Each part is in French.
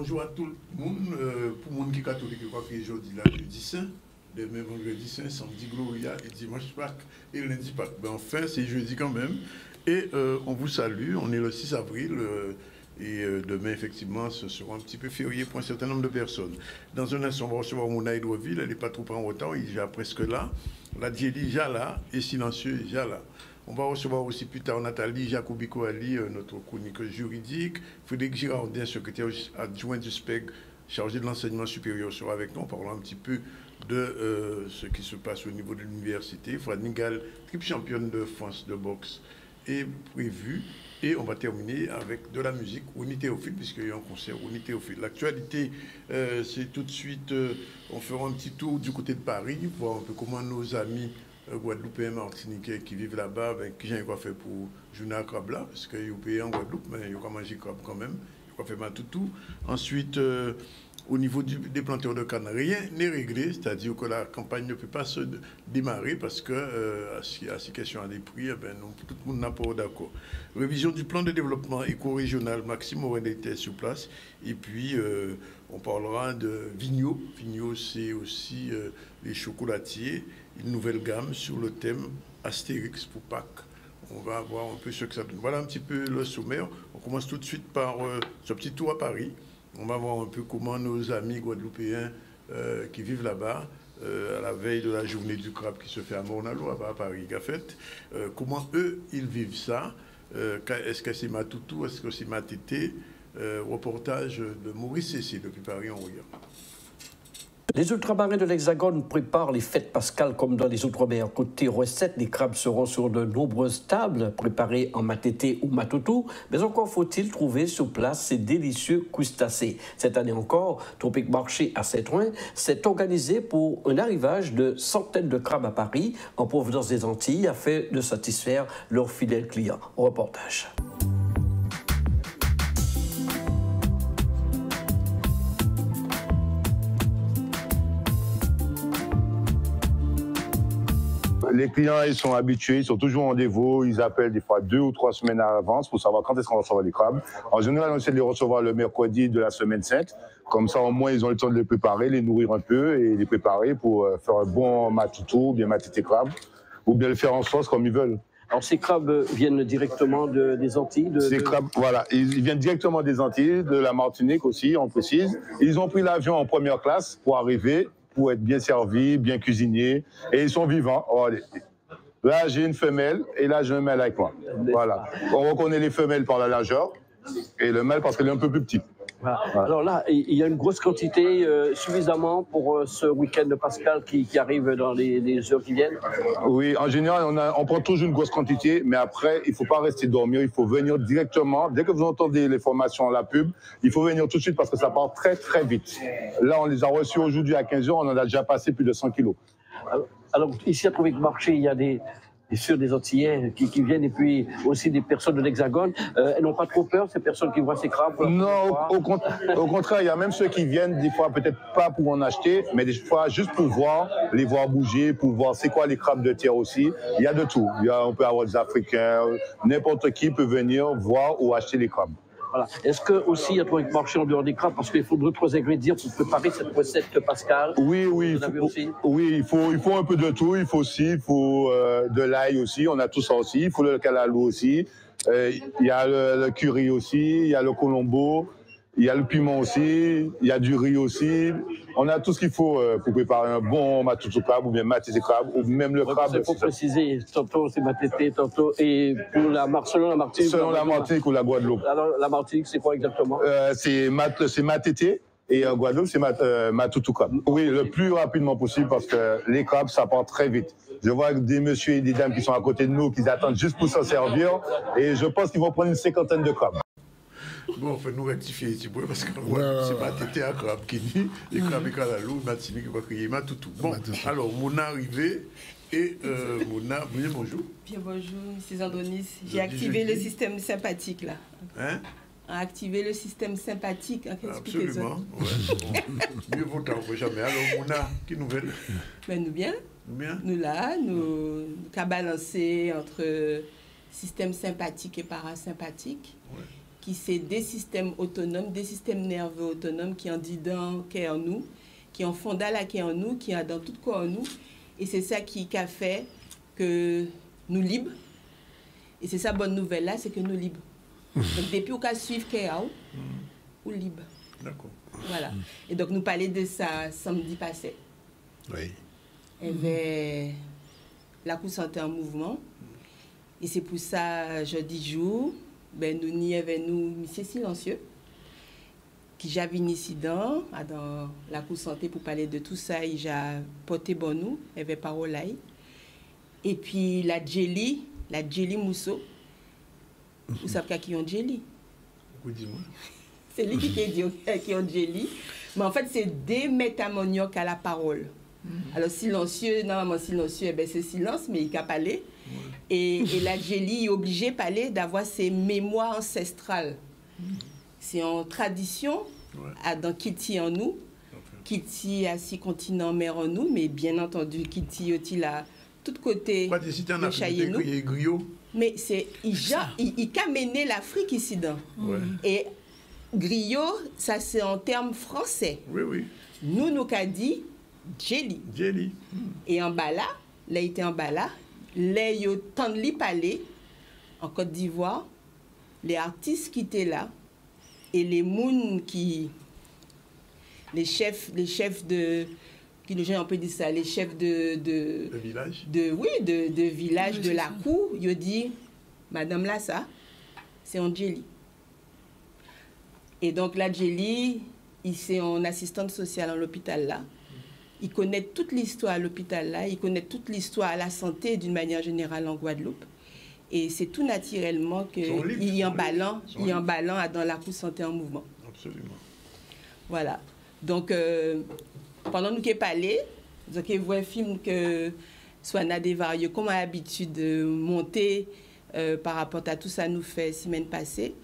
bonjour à tout le monde. Pour le monde qui est catholique, je crois que aujourd'hui, là, jeudi saint, demain vendredi saint, samedi Gloria et dimanche Pâques et lundi Pâques. Ben, enfin, c'est jeudi quand même. Et on vous salue. On est le 6 avril. Et demain, effectivement, ce sera un petit peu férié pour un certain nombre de personnes. Dans un instant, on va recevoir Mouna Hydroville. Elle n'est pas trop en retard. Il est déjà presque là. La Djeli, déjà là. Et Silencieux, déjà là. On va recevoir aussi plus tard Nathalie Jacobi-Coali, notre chroniqueuse juridique. Frédéric Girardin, secrétaire adjoint du SPEG, chargé de l'enseignement supérieur, sera avec nous. On parlera un petit peu de ce qui se passe au niveau de l'université. Fred Nigal, triple championne de France de boxe, est prévu. Et on va terminer avec de la musique, Ouni Théophile, puisqu'il y a un concert Ouni Théophile. L'actualité, c'est tout de suite, on fera un petit tour du côté de Paris, voir un peu comment nos amis Guadeloupéens, Martiniquais qui vivent là-bas, ben, qui j'ai quoi fait pour jouer à crabe là, parce qu'ils ont payé en Guadeloupe, mais ils ont mangé crabe quand même, ils ont quoi fait ma toutou. Ensuite, au niveau des planteurs de canne, rien n'est réglé, c'est-à-dire que la campagne ne peut pas se démarrer parce que à ces questions à des prix, eh ben, non, tout le monde n'a pas d'accord. Révision du plan de développement éco-régional, Maxime aurait été sur place, et puis on parlera de Vigno. Vigno, c'est aussi les chocolatiers, une nouvelle gamme sur le thème Astérix pour Pâques. On va voir un peu ce que ça donne. Voilà un petit peu le sommaire. On commence tout de suite par ce petit tour à Paris. On va voir un peu comment nos amis guadeloupéens qui vivent là-bas, à la veille de la journée du crabe qui se fait à Mornalo, à Paris, Gafette, comment eux, ils vivent ça. Est-ce que c'est ma toutou, est-ce que c'est ma tété? Reportage de Maurice Cessé depuis Paris, on regarde. Les ultramarins de l'Hexagone préparent les fêtes pascales comme dans les Outre-mer. Côté recettes, les crabes seront sur de nombreuses tables préparées en matété ou matoutou, mais encore faut-il trouver sur place ces délicieux crustacés. Cette année encore, Tropique Marché à Saint-Ouen s'est organisé pour un arrivage de centaines de crabes à Paris en provenance des Antilles afin de satisfaire leurs fidèles clients. Au reportage. Les clients, ils sont habitués, ils sont toujours en rendez-vous, ils appellent des fois 2 ou 3 semaines à l'avance pour savoir quand est-ce qu'on va recevoir les crabes. En général, on essaie de les recevoir le mercredi de la semaine sainte. Comme ça, au moins, ils ont le temps de les préparer, les nourrir un peu et les préparer pour faire un bon matoutou, bien matité crabe, ou bien le faire en sauce comme ils veulent. Alors, ces crabes viennent directement des Antilles Ces crabes, voilà, ils viennent directement des Antilles, de la Martinique aussi, on précise. Ils ont pris l'avion en première classe pour arriver, pour être bien servis, bien cuisinés, et ils sont vivants. Oh, là, j'ai une femelle, et là, j'ai un mâle avec moi. Voilà. On reconnaît les femelles par la largeur, et le mâle parce qu'elle est un peu plus petite. Voilà. Voilà. Alors là, il y a une grosse quantité, suffisamment pour ce week-end de Pascal qui arrive dans les heures qui viennent. Oui, en général, on prend toujours une grosse quantité, mais après, il ne faut pas rester dormir, il faut venir directement. Dès que vous entendez les formations, la pub, il faut venir tout de suite parce que ça part très, très vite. Là, on les a reçus aujourd'hui à 15h, on en a déjà passé plus de 100 kilos. Alors ici, à Tropique Marché, il y a des Antillais qui viennent et puis aussi des personnes de l'Hexagone. Elles n'ont pas trop peur, ces personnes qui voient ces crabes? Non, au contraire, il y a même ceux qui viennent des fois peut-être pas pour en acheter, mais des fois juste pour voir, les voir bouger, pour voir c'est quoi les crabes de terre aussi. Il y a de tout. On peut avoir des Africains, n'importe qui peut venir voir ou acheter les crabes. Voilà. Est-ce que aussi il y a Tropique Marché en dehors des crabes parce qu'il faut d'autres ingrédients pour préparer cette recette Pascal? Oui, il faut un peu de tout. Il faut de l'ail aussi. On a tout ça aussi. Il faut le calalou aussi. Il y a le curry aussi. Il y a le colombo. Il y a le piment aussi. Il y a du riz aussi. On a tout ce qu'il faut pour préparer un bon matoutou crabe ou bien matité crabe ou même le crabe. Il faut préciser, tantôt c'est matété, tantôt et pour selon la Martinique. Selon la Martinique ou la Guadeloupe. Alors la Martinique, c'est quoi exactement? C'est matété. Et en Guadeloupe, c'est matoutou crabe. Oui, le plus rapidement possible parce que les crabes, ça part très vite. Je vois des messieurs et des dames qui sont à côté de nous, qui attendent juste pour s'en servir. Et je pense qu'ils vont prendre une 50aine de crabes. Bon, on fait nous rectifier ici, parce que c'est ma tété à crabe qui dit, et crabe et calalou, Martinique qui va crier matoutou. Bon, alors, Mouna arrivé, et Mouna, bien bonjour. Bien bonjour, Mrs. Andonis. J'ai activé le système sympathique, là. Hein? Activer le système sympathique. Absolument. Ouais. Bon. Mieux vaut tard que jamais. Alors, Mouna, qui nouvelle? Ben, nous bien. Nous bien. Nous là, nous qu'à balancer entre système sympathique et parasympathique. Ouais. qui c'est des systèmes autonomes, des systèmes nerveux autonomes qui en dedans, qui est en nous, qui en fond là, qui est en nous, qui est dans tout corps en nous. Et c'est ça qui a fait que nous libres. Et c'est ça bonne nouvelle là, c'est que nous libres. Donc depuis qu'on suivre Kéao, ou libre. D'accord. Voilà. Et donc nous parler de ça samedi passé. Oui. Il y avait la cour santé en mouvement. Et c'est pour ça, jeudi jour, ben, nous n'y avait nous, monsieur silencieux, qui j'avais un incident dans la cour santé pour parler de tout ça. Il a porté bon nous, il y avait parole là. Et puis la Jelly Mousseau, vous savez qui ont Jelly? Dis-moi. C'est lui qui dit qui ont Jelly. Mais en fait, c'est des métamonioques à la parole. Alors silencieux, normalement silencieux, eh ben, c'est silence, mais il a parlé. Et la Jelly est obligée de parler, d'avoir ses mémoires ancestrales. C'est en tradition, dans Kitty en nous. Kitty a 6 continents mère en nous, mais bien entendu, Kitty aussi là, tout côté de Chayé-nous. Mais c'est il a mené l'Afrique ici dedans. Et griot, ça c'est en termes français. Oui, oui. Nous qu'a dit Jelly. Jelly. Et en bas là, là il était en bas là, là il y a tant de palais en Côte d'Ivoire, les artistes qui étaient là et les mouns qui les chefs de qui nous on peut dire ça, les chefs de village. De village de la cour, ils dit madame là ça, c'est en Jelly. Et donc la Jelly, il c'est en assistante sociale à l'hôpital là. Il connaît toute l'histoire à l'hôpital là, il connaît toute l'histoire à la santé d'une manière générale en Guadeloupe. Et c'est tout naturellement qu'il y a un ballon dans la cour santé en mouvement. Absolument. Voilà. Donc, pendant que nous avons parlé, donc vous voyez un film que Swana Desvarieux, comme à l'habitude de monter par rapport à tout ça nous fait semaine passée.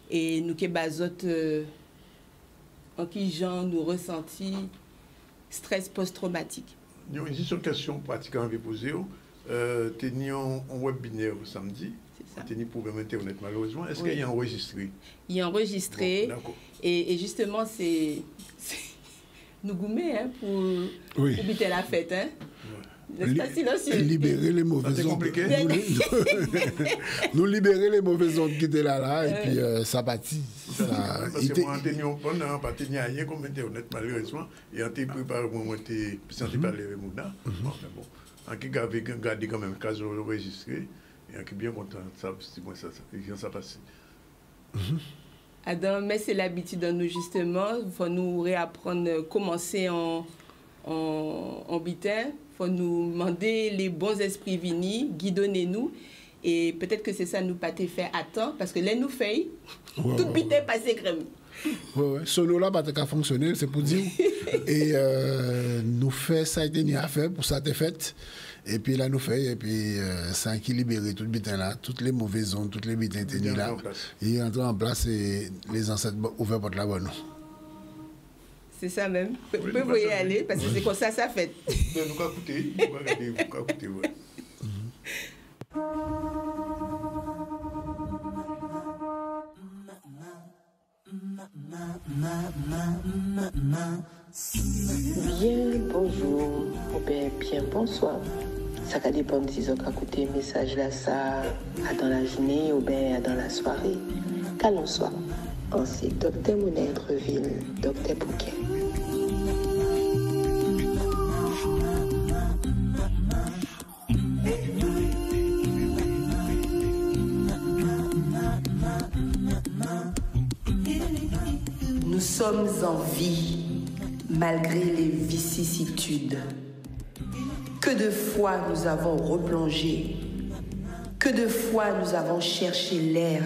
Et nous avons basé en qui genre nous ressenti stress post-traumatique. Nous avons une question pratique à vous poser. Nous avons un webinaire samedi. Nous avons problème Internet malheureusement. Est-ce qu'il y a enregistré? Il est enregistré. Bon, et justement, c'est nous gourmets hein, pour éviter la fête. Hein? N'est-ce pas silencieux? Libérer les mauvaises ondes. Nous libérer les mauvaises ondes qui étaient là, et puis ça bâtit. Parce que moi, on n'a pas tenu rien comme Internet, malheureusement. Et on t'a préparé pour moi, on t'a parlé avec Mouna. Bon, on a gardé quand même le cas enregistré. Et on est bien content de ça passe. Adam, mais c'est l'habitude de nous justement. Il faut nous réapprendre, commencer en bitin. Il faut nous demander les bons esprits venus, guidonnez-nous. Et peut-être que c'est ça nous pas fait à temps, parce que là nous fait, tout bitin passé crème. Oui, ce lot-là va pas fonctionner, c'est pour dire. Et nous fait ça a été mis à faire pour ça t'est fait. Et puis là nous fait et puis ça a équilibré tout le bitin là, toutes les mauvaises ondes, toutes les bitins étaient là. Il est entré en place et les ancêtres ouverts pour la bonne. C'est ça même. Vous pouvez y aller parce que c'est comme ça fait. Nous allons écouter, ouais. Bien bonjour, ou bien bonsoir. Ça va dépendre si vous avez écouté le message là, ça dans la journée ou bien dans la soirée. Qu'allons soit. Ensuite, docteur Mounèdreville, docteur Bouquet. Nous sommes en vie, malgré les vicissitudes. Que de fois nous avons replongé, que de fois nous avons cherché l'air,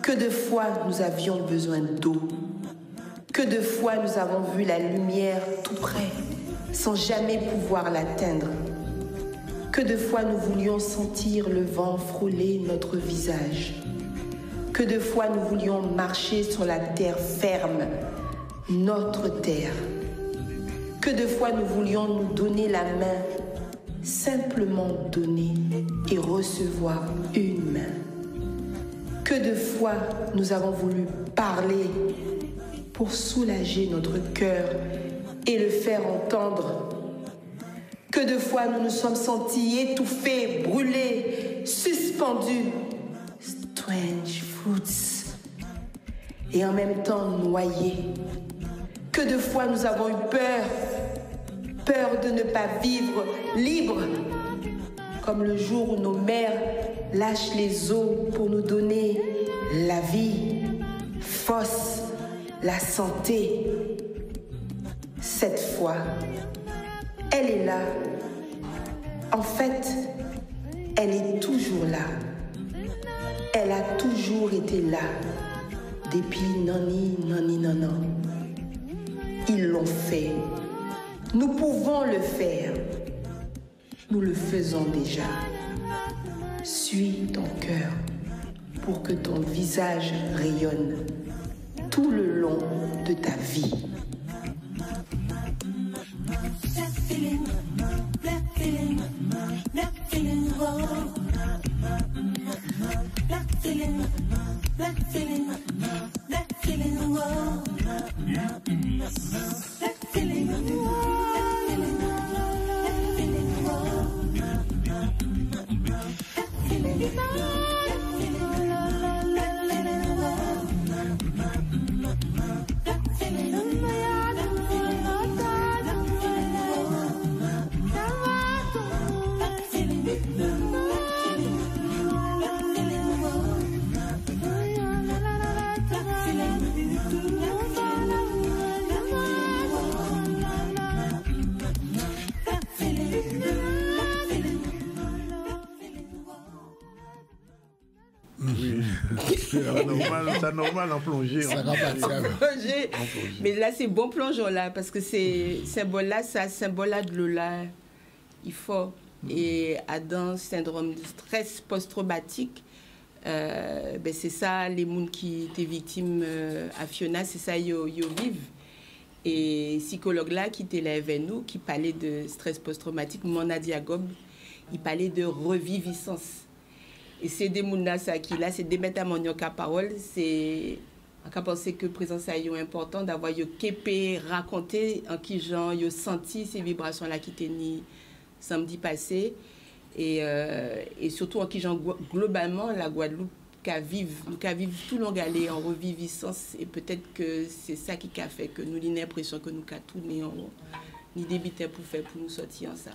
que de fois nous avions besoin d'eau, que de fois nous avons vu la lumière tout près, sans jamais pouvoir l'atteindre, que de fois nous voulions sentir le vent frôler notre visage, que de fois nous voulions marcher sur la terre ferme, notre terre, que de fois nous voulions nous donner la main, simplement donner et recevoir une main. Que de fois nous avons voulu parler pour soulager notre cœur et le faire entendre. Que de fois nous nous sommes sentis étouffés, brûlés, suspendus, strange fruits, et en même temps noyés. Que de fois nous avons eu peur, peur de ne pas vivre libres, comme le jour où nos mères lâchent les os pour nous donner la vie, force, la santé. Cette fois, elle est là. En fait, elle est toujours là. Elle a toujours été là. Depuis nani, nani, nanan. Ils l'ont fait. Nous pouvons le faire. Nous le faisons déjà. Suis ton cœur pour que ton visage rayonne tout le long de ta vie. C'est normal en plongée. Mais là, c'est bon plongeon là, parce que c'est symbole là, ça symbole là de l'eau là, il faut. Et dans syndrome de stress post-traumatique, ben c'est ça, les gens qui étaient victimes à Fiona, c'est ça, ils vivent. Et psychologue là qui était là avec nous, qui parlait de stress post-traumatique, Mona Diagob, il parlait de reviviscence. Et c'est des gens qui là, c'est des métamoniaux à parole, c'est on pense que présence est important d'avoir yo képé raconter en qui gens yo senti ces vibrations là qui tenaient samedi passé et surtout en qui gens globalement la Guadeloupe qu'à vivre tout long aller en reviviscence et peut-être que c'est ça qui a fait que nous avons l'impression que nous avons tout ni débité pour faire pour nous sortir en ça.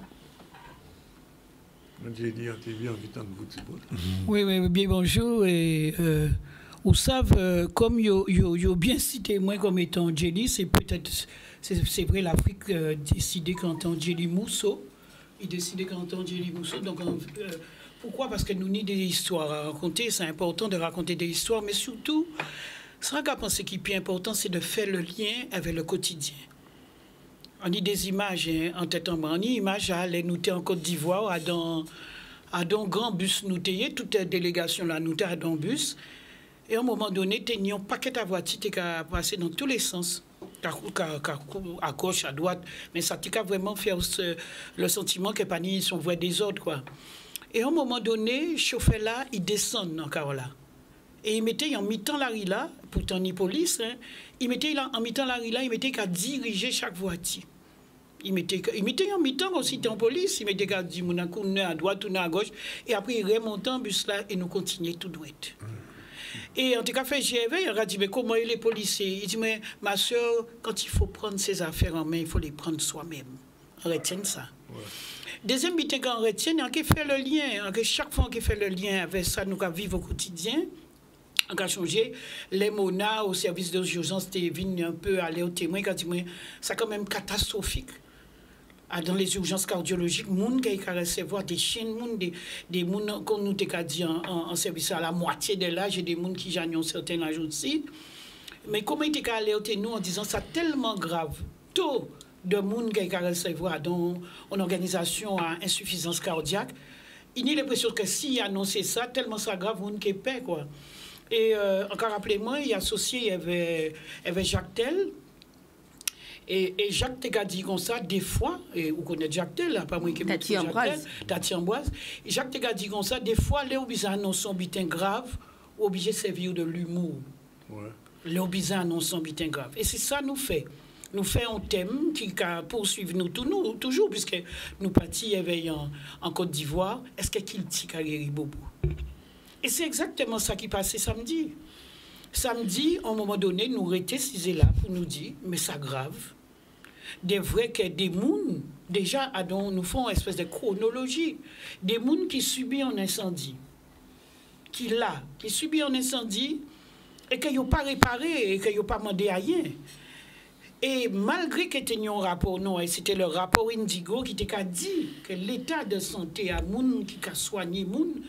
Oui, bien bonjour. Et, vous savez, comme vous bien cité moi comme étant Jelly, c'est peut-être, c'est vrai, l'Afrique décidé quand on Jelly Mousseau. Il décidait quand on Jelly Mousseau. Donc, pourquoi? Parce que nous avons des histoires à raconter. C'est important de raconter des histoires, mais surtout, ce qu'on pense qui est plus important, c'est de faire le lien avec le quotidien. On a des images en tête en main. On a des images à aller nous en Côte d'Ivoire, à dans grand bus nous toute délégation là nous à dans bus. Et à un moment donné, nous avons un paquet de voitures qui a passé dans tous les sens, à gauche, à droite. Mais ça a vraiment fait le sentiment que pas sont voie des ordres quoi. Et à un moment donné, le chauffeur là, il descend encore là. Et il mettait en mi-temps la rue là, pourtant ni police, hein, il mettait là, en mi-temps la rue là, il mettait qu'à diriger chaque voiture. Il mettait en mi-temps aussi en police, il mettait qu'à dire mon à droite, tourner à gauche, et après il remontait en bus là et nous continuons tout droit. Et en tout cas, il a dit, mais comment les policiers? Il dit, mais ma soeur, quand il faut prendre ses affaires en main, il faut les prendre soi-même. On retient ça. Ouais. Deuxième bitin qu'on retient, on a fait le lien, chaque fois qu'on fait le lien avec ça, nous vivons au quotidien. On a changé les monas au service d'urgence, c'était venu un peu aller au témoin, quand il dit, c'est quand même catastrophique. Dans les urgences cardiologiques, les gens qui recevoir des chiens, des gens qu'on nous a dit en service à la moitié de l'âge, et des gens qui gagnent un certain âge aussi. Mais comment ils ont alerté nous en disant ça tellement grave, tôt de gens qui recevoir dans une organisation à insuffisance cardiaque, il y a l'impression que s'ils annonçaient ça, tellement ça grave, les gens qui paient quoi. Et encore rappelez-moi, il y a associé, il y avait Jacques Tel. Et Jacques Tel a dit comme ça, des fois, et vous connaissez Jacques Tel, pas moi qui me Tati Ambroise. Et Jacques Tel a dit comme ça, des fois, les obis annoncent un bitin grave, obligé de servir de l'humour. Ouais. L'obligé annonce un bitin grave. Et c'est ça nous fait. Nous faisons un thème qui poursuit nous toujours, puisque nous partis éveillants en Côte d'Ivoire. Est-ce qu'il tient carrière Bobo? Et c'est exactement ça qui passait samedi. Samedi, à un moment donné, nous étions là pour nous dire, mais ça grave. Des vrais que des mouns, déjà, nous faisons une espèce de chronologie. Des mouns qui subissent un incendie. Qui subissent un incendie et qui n'ont pas réparé et qui n'ont pas demandé à rien. Et malgré que nous un rapport, non, et c'était le rapport Indigo qui t'a dit que l'état de santé à moun qui a soigné moun,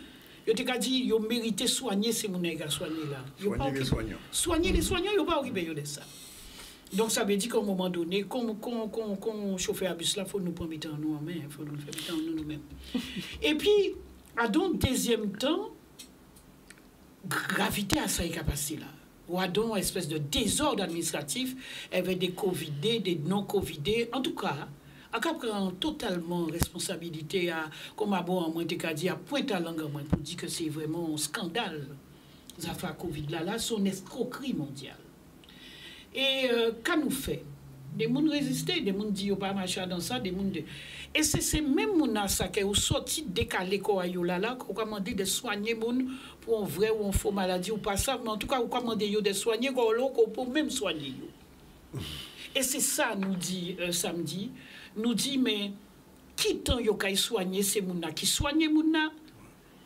il t'a dit qu'il mérité soigner ces moun qui a soigné là. Soigner les soignants. Soigner les soignants, il n'y a pas occupé de ça. Donc ça veut dire qu'à un moment donné, comme chauffeur à bus là, il faut nous prendre en nous en main, il faut nous faire nous-mêmes. Et puis, à donc deuxième temps, gravité à ça qui a passé là. Ou à donc une espèce de désordre administratif avec des Covidés, des non-Covidés. En tout cas, à prendre totalement responsabilité à, comme à bon, moi, t'ai dit, à pointe à langue pour dire que c'est vraiment un scandale. Les affaires Covid là, sont une escroquerie mondiale. Et qu'à nous fait? Des gens résister, des gens disent pas marcher dans ça, des gens de... Et c'est ces mêmes gens qui ont sorti décalé quoi là, qui ont commandé de soigner les gens pour un vrai ou un faux maladie ou pas ça, mais en tout cas, ils ont commandé de soigner pour même soigner. Et c'est ça, nous dit samedi, nous dit, mais qui t'en yo kay soigner ces gens qui soignent les gens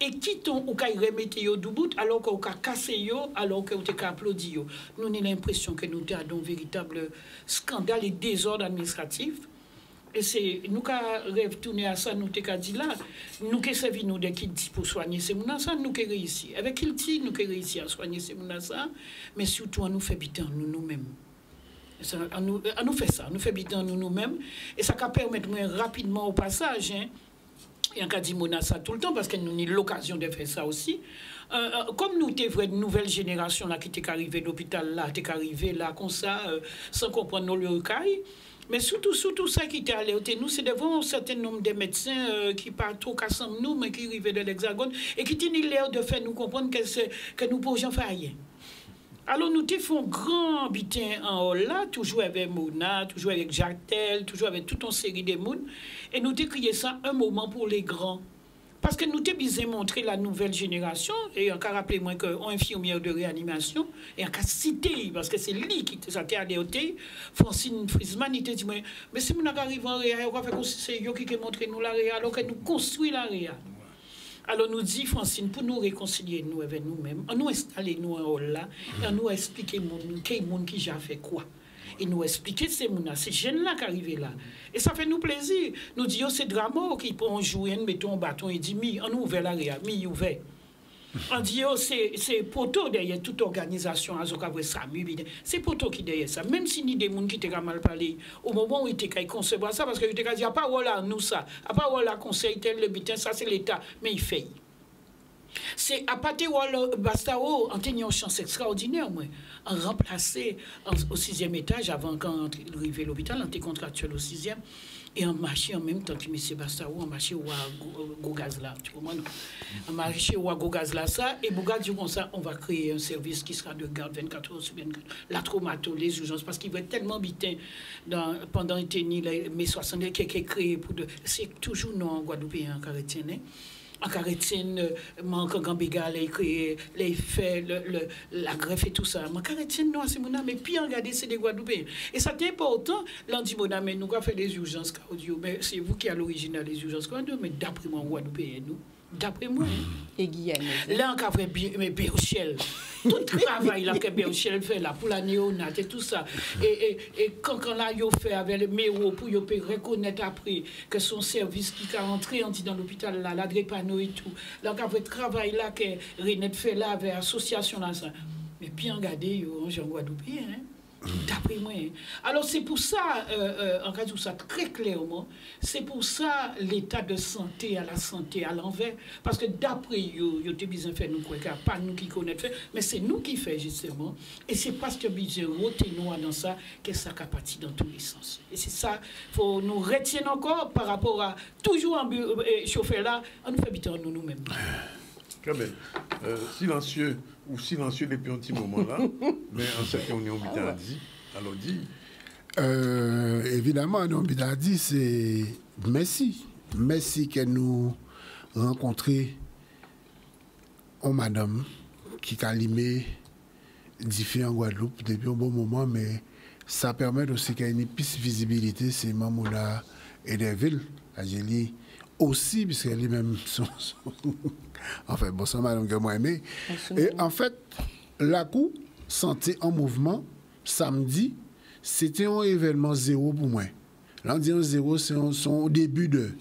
et qui t'en ou kay remettre yo du bout alors qu'on ka casser yo alors que ou te ka applaudir yo. Nous avons l'impression que nous avons un véritable scandale et désordre administratif. Et c'est nous qui retourner à ça, nous t'ai dit là, nous qui servi nous de Kilti pour soigner ces gens ça, nous qui réussi. Avec Kilti, nous qui réussi à soigner ces gens ça, mais surtout, nous fait bitan nous-mêmes. nous fait ça, nous fait bitan nous-mêmes, et ça va permettre rapidement au passage, hein, et en cas dit ça tout le temps, parce que nous avons l'occasion de faire ça aussi. Comme nous t'es vrai de nouvelle génération là qui t'est arrivé d'hôpital là, t'es arrivé là comme ça, sans comprendre nos locaux. Mais surtout ça qui était allé, nous, c'est devant un certain nombre de médecins qui partent trop ensemble nous, mais qui arrivent de l'Hexagone, et qui tiennent l'air de faire nous comprendre que nous ne pouvons faire rien. Alors nous te font grand bitin en haut là, toujours avec Mona, toujours avec Jactel, toujours avec toute une série de monde, et nous te crié ça un moment pour les grands. Parce que nous t'ai bien montré la nouvelle génération, et encore rappelez-moi qu'un infirmière de réanimation, et encore cité, parce que c'est lui qui t'a allé au thé, Francine Friesman, il t'a dit, mais si nous arrivons en réa, on va faire comme si c'est eux qui montré nous la réa, alors que nous construisons la réa. Alors nous dit Francine, pour nous réconcilier nous avec nous-mêmes, on nous installer nous en haut là, et on nous expliquer quel monde qui a fait quoi. Et nous expliquer ces jeunes-là qui arrivent là. Et ça fait nous plaisir. Nous disons, c'est Dramo qui peut jouer, mettons un bâton et dit, on ouvre la réa, ouvert. On dit, c'est Poto derrière toute organisation, c'est Poto qui derrière ça. Même si ni des gens qui étaient mal parlé, au moment où ils étaient concevoir ça, parce que ils étaient dit, à part voilà, nous ça, à part voilà, conseil tel, le butin, ça c'est l'État, mais il fait. C'est à partir de Bastao, on a une chance extraordinaire, moi, en remplacer au 6e étage, avant quand il arrivait à l'hôpital, on était contractuel au 6e, et on marchait en même temps que M. Bastao, on marchait au Gogazla, tu comprends? On marchait au Gogazla, ça, et Bouga dit comme ça, on va créer un service qui sera de garde 24 heures sur 24, la traumato, les urgences, parce qu'il va être tellement bitin pendant les mai 60 qui est créé pour de. C'est toujours non en Guadeloupe et en Carrétien, en Carrétienne, manque en Gambéga, les faits, la greffe et tout ça. En Carrétienne, non, c'est mon âme, mais puis regardez, c'est des Guadeloupéens. Et ça c'est important, lundi, mon âme, nous avons fait des urgences audio, mais c'est vous qui êtes à l'origine des urgences audio, mais d'après moi, Guadeloupéens, nous. D'après moi. Et Guyane. Là, on a fait Béochel. Tout le travail là que Béochel fait là, pour la néonate et tout ça. Et quand là, il fait avec le méro pour reconnaître après que son service qui est entré dans l'hôpital là, la drépano et tout. Là, on a fait le travail là que Renette fait là avec l'association là. Ça. Mais bien regardez, on est en Guadeloupe, hein. D'après moi. Alors c'est pour ça, en cas de ça très clairement, c'est pour ça l'état de santé à la santé à l'envers. Parce que d'après yo te besoin faire nous quoi, pas nous qui connaissons, mais c'est nous qui fait justement. Et c'est parce que besoin roter nous dans ça que ça a parti dans tous les sens. Et c'est ça, faut nous retenir encore par rapport à toujours en chauffeur là, on nous fait habiter nous-mêmes. Très bien. Silencieux ou silencieux depuis un petit moment là, mais en ce qu'on a dit, alors dit. Évidemment, on a dit, c'est merci. Merci que nous rencontré une madame qui a limé différents en Guadeloupe depuis un bon moment, mais ça permet aussi qu'il y ait une piste visibilité, c'est Mamoula et des villes. Agélie aussi, puisqu'elle est même enfin, bon, c'est madame que moi aimé. Et en fait, la Cour Santé en mouvement, samedi, c'était un événement zéro pour moi. Là, on dit un zéro, c'est son début de.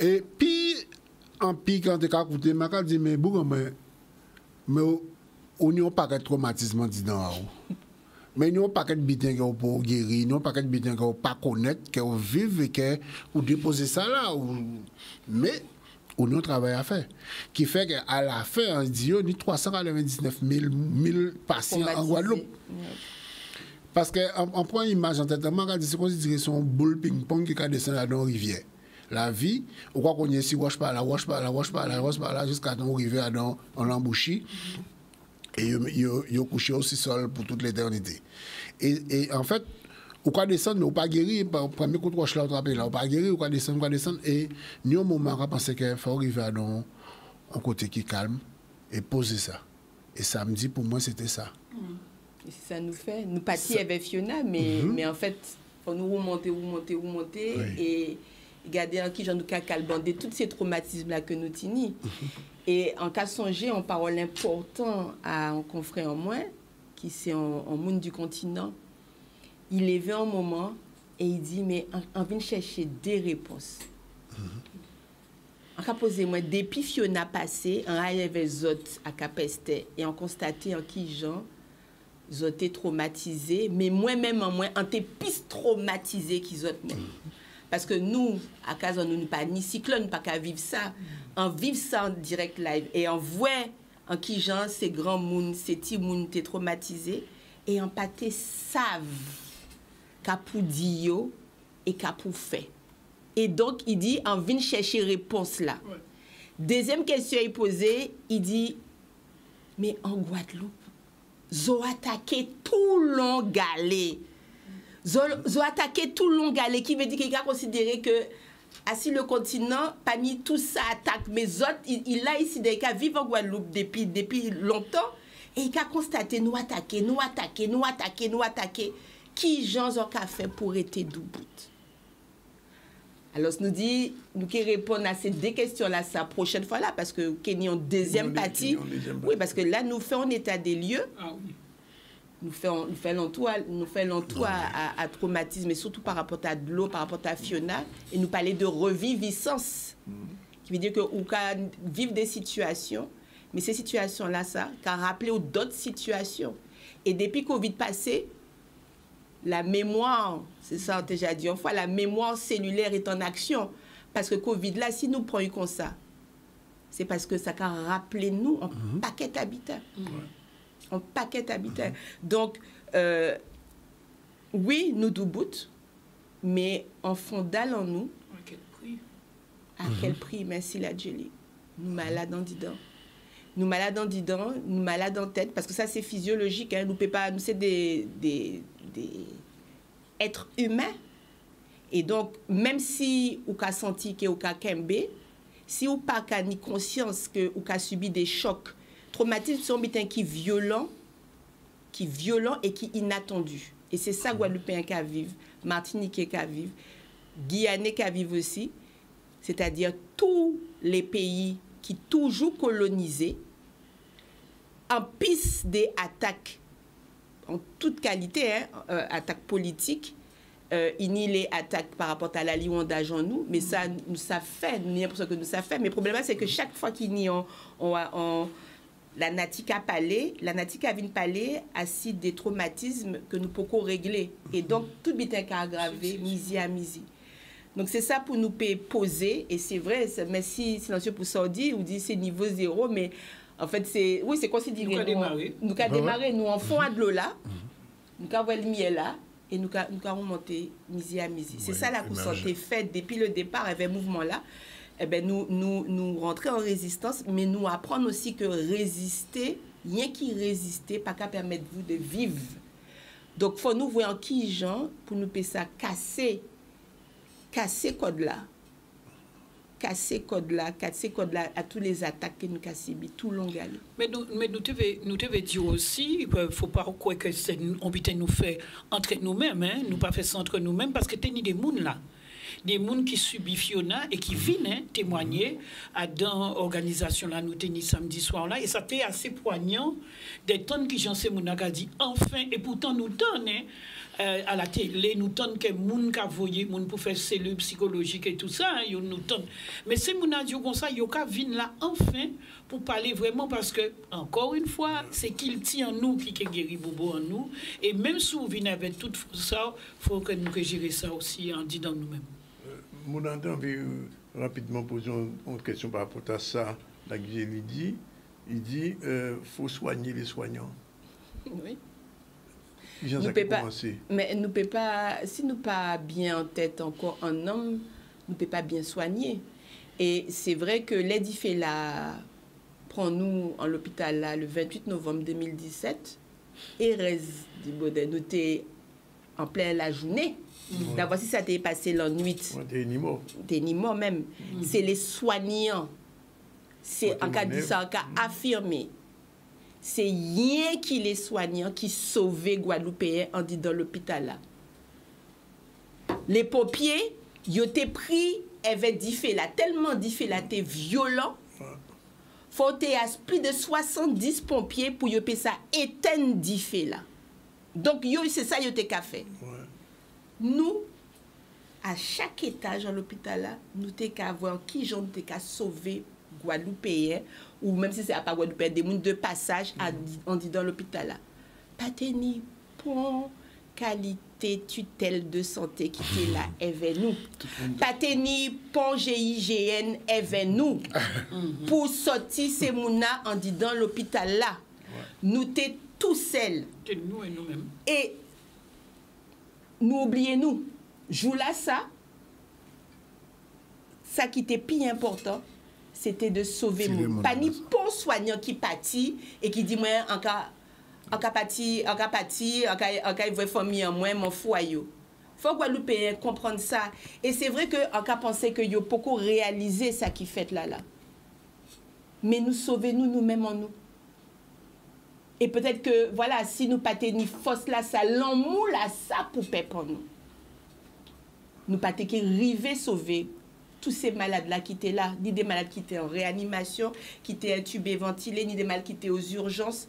Et puis, en puis, quand tu as écouté, je me dis, mais on n'a pas de traumatisme dedans. Mais nous n'avons pas de bitin qu'on peut guérir, nous n'avons pas de bitin qu'on ne peut pas connaître, qu'on vive et qu'on dépose ça là. Mais on a un travail à faire. Qui fait qu'à la fin, on dit, on a 399 000 patients en Guadeloupe. Parce qu'on prend une image en tête, c'est comme si c'était une boule ping-pong qui descend dans la rivière. La vie, on croit qu'on est ici, wash par là, jusqu'à temps arriver en l'embouchy. Et il a couché aussi seul pour toute l'éternité. Et en fait, on peut descendre, mais on ne peut pas guérir. Premier coup de roche là, on ne peut pas guérir, on peut descendre. Et nous, au moment, on pense qu'il faut arriver à un côté qui calme et poser ça. Et samedi, pour moi, c'était ça. Et ça nous fait. Nous partions avec Fiona, mais en fait, il faut nous remonter. Oui. Et garder en qui j'en nous calbander tous ces traumatismes-là que nous tenons. Et en cas songer, on parle important à un confrère en moins, qui c'est en monde du continent. Il est venu un moment et il dit, mais on vient chercher des réponses. On a posé moi, depuis Fiona passé, on a avec Zot à Capeste et on constaté en qui Jean, Zot est traumatisé, mais moi-même en moins, on était plus traumatisé qu'ils autres même. Parce que nous, à Kazan, nous n'avons pas ni cyclone, pas qu'à vivre ça. On vit ça en direct live. Et on voit en qui gens, ces grands mouns, ces petits mouns, t'es traumatisés. Et on pâté savent qu'a pour dire et qu'a pour fait. Et donc, il dit, on vient chercher réponse là. Ouais. Deuxième question, il posait, il dit, mais en Guadeloupe, ils ont attaqué tout long galé. Ils ont attaqué tout long galé, qui veut dire qu'il a considéré que si le continent, parmi tout ça attaque, mais autres, il a ici des cas vivent en Guadeloupe depuis longtemps, et il a constaté nous attaquer. Qui gens ont fait pour être debout? Alors, nous dit, nous qui répondons à ces deux questions-là, la prochaine fois là, parce que Kenny en deuxième partie. Oui, parce que là, nous faisons un état des lieux. Ah oui. Nous faisons l'entour à traumatisme, et surtout par rapport à de l'eau, par rapport à Fiona, et nous parler de reviviscence, qui veut dire que nous vivons des situations, mais ces situations-là, ça, qu'a rappelé d'autres situations. Et depuis Covid passé, la mémoire, c'est ça, on a déjà dit une fois, la mémoire cellulaire est en action. Parce que Covid, là, si nous prenons comme ça, c'est parce que ça a rappelé nous un paquet d'habitants. Un paquet d'habitants. Donc, oui, nous doubout, mais en fondal en nous. À quel prix? À quel prix? Merci la Djeli. Nous malades en dedans. Nous malades en dedans, nous malades en tête, parce que ça c'est physiologique. Hein. Nous c'est des êtres humains. Et donc, même si vous avez senti que vous avez kembe, si vous n'avez pas ni conscience que vous avez subi des chocs, traumatismes sont qui violents et qui inattendus. Et c'est ça Guadeloupéen qui vivent, Martiniquais qui vivent, Guyanais qui vivent aussi, c'est-à-dire tous les pays qui toujours colonisés, en piste des attaques en toute qualité, attaques politiques, il y a les attaques par rapport à la Lyon d'agent nous, mais ça nous ça fait, nous avons l'impression que nous ça fait, mais le problème c'est que chaque fois qu'il y a la natika palais, la natika vient palais à des traumatismes que nous pouvons régler. Et donc, tout bien aggravé, misi à misi. Donc, c'est ça pour nous poser. Et c'est vrai, mais si silencieux pour ça, on dit c'est niveau zéro, mais en fait, c'est considéré. Nous avons démarré, nous en fond à de l'eau là, nous avons le miel là, et nous avons monté misi à misi. C'est ça la course santé faite depuis le départ avec le mouvement là. eh ben, nous rentrer en résistance, mais nous apprendre aussi que résister, rien qui résister, pas qu'à permettre vous de vivre. Donc, il faut nous voir en qui gens pour nous payer ça, casser code-là. Casser code-là à tous les attaques que nous cassons, tout long galé. Mais nous devons dire aussi, il ne faut pas croire que on nous fait entre nous-mêmes, hein, nous pas faire ça entre nous-mêmes, parce que tu as des gens là. Des gens qui subissent Fiona et qui viennent témoigner dans l'organisation là, nous tenons samedi soir là, et ça fait assez poignant des tonnes qui j'en sais mon a dit enfin, et pourtant nous donnons à la télé, nous donnons que moun ka voyer, moun pour faire cellule psychologique et tout ça, hein, nous donnons. Mais c'est moun a dit comme ça, yo ka vinn là enfin pour parler vraiment parce que encore une fois, c'est qu'il tient en nous qui guérit bobo en nous, et même si vous venez avec tout ça, faut que nous gérer ça aussi en disant nous-mêmes. Mon entendu rapidement poser une question par rapport à ça. La Guélie dit, il dit, faut soigner les soignants. Oui. Nous peut pas, mais nous peut pas, si nous pas bien en tête encore un homme, nous peut pas bien soigner. Et c'est vrai que Lady Fela prend nous en l'hôpital là le 28 novembre 2017 et reste du Baudet, nous t'es en plein la journée. D'abord, si ça t'est passé la nuit, t'es ni mort même. C'est les soignants. C'est en cas de ça, en cas affirmé. C'est rien qui les soignants qui sauvent Guadeloupéens en dit dans l'hôpital là. Les pompiers, ils ont été pris avec diffé là, tellement diffé là, t'es violent. Faut à plus de 70 pompiers pour y ça éteindre diffé là. Donc c'est ça yo t'es qu'a fait. Nous, à chaque étage dans l'hôpital là, nous t'es qu'à voir qui j'en t'es qu'à sauver Guadeloupéens, ou même si c'est à pas Guadeloupéens, des gens de passage, on dit dans l'hôpital là. Pas ni pour qualité tutelle de santé qui est là, avec nous. Pas ni pour GIGN, avec nous. Pour sortir ces mouna on dit dans l'hôpital là. Nous t'es tout seuls. Nous et nous-mêmes. Et nous oubliez-nous, joue là ça qui était plus important, c'était de sauver mon. Pas ni bon soignant qui pâtit et qui dit moi en cas voit famille en moi mon foyer. Faut Guadeloupéen comprendre ça et c'est vrai que en cas penser que yo beaucoup réaliser ça qui fait là. Mais nous sauvons nous-mêmes en nous. Et peut-être que, voilà, si nous pas ni force là, ça l'amour là, ça pour pour nous. Nous pas qui river sauver tous ces malades là qui étaient là, ni des malades qui étaient en réanimation, qui étaient intubés, ventilés, ni des malades qui étaient aux urgences.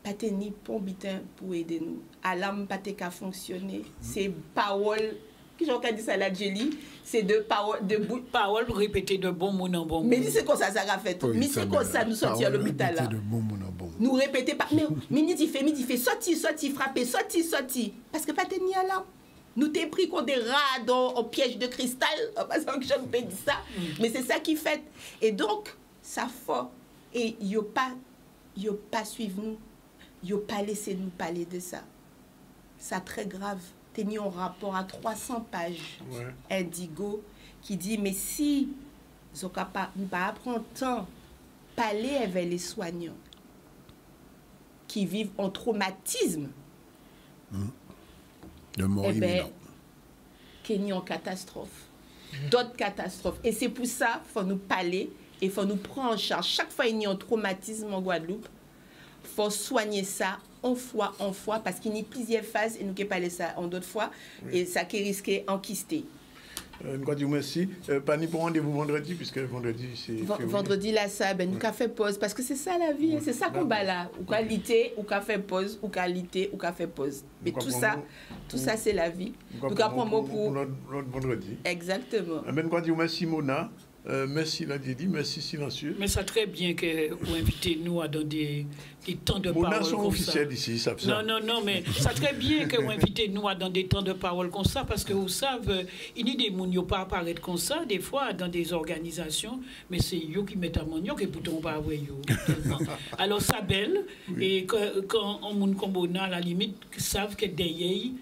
Pas ni pombitin pour aider nous. Alarme pas qu'à fonctionner. C'est parole. Qui j'en dit ça la Jelly, c'est de parole de bout parole pour répéter de bon mot en bon mot. Mais c'est comme ça a fait. Mais c'est comme ça nous sortir à l'hôpital là. Nous répéter pas mais minute il fait sorti frapper sorti parce que pas tenir là. Nous t'es pris contre des rats au piège de cristal parce que je ne peux dire ça mais c'est ça qui fait et donc ça fort et yo pas suivre nous. Yo pas laisser nous parler de ça. Ça très grave. Tenu un rapport à 300 pages Indigo qui dit mais si nous pas apprendre temps parler avec les soignants qui vivent en traumatisme de mort imminente, qu'il y a une catastrophe, d'autres catastrophes et c'est pour ça faut nous parler et faut nous prendre en charge chaque fois qu'il y a un traumatisme en Guadeloupe faut soigner ça en fois, parce qu'il y a plusieurs phases et nous qui parlé ça en d'autres fois et ça qui risquait enquister. Nous disons merci. Pas ni pour rendez-vous vendredi, puisque vendredi c'est. Vendredi là, ça, ben, nous qu'a fait pause, parce que c'est ça la vie, c'est ça qu'on bat là. Ou qualité, ou qu'a fait pause, ou qualité, ou qu'a fait pause. Mais tout ça c'est la vie. Nous qu'a pris un mot pour. Notre vendredi. Exactement. Ben, nous disons merci Mona. Merci Lady, merci Silencieux. Mais c'est très bien que vous invitez nous à donner des temps de parole comme ça. Mon officiel ici, ça. Non, mais c'est très bien que vous invitez nous à donner des temps de parole comme ça parce que vous savez, il y a des gens qui ne pas apparaître comme ça, des fois dans des organisations, mais c'est eux qui mettent à mon et pourtant on va avoir eux. Alors ça belle, et quand on monde comme on a, à la limite, savent que derrière,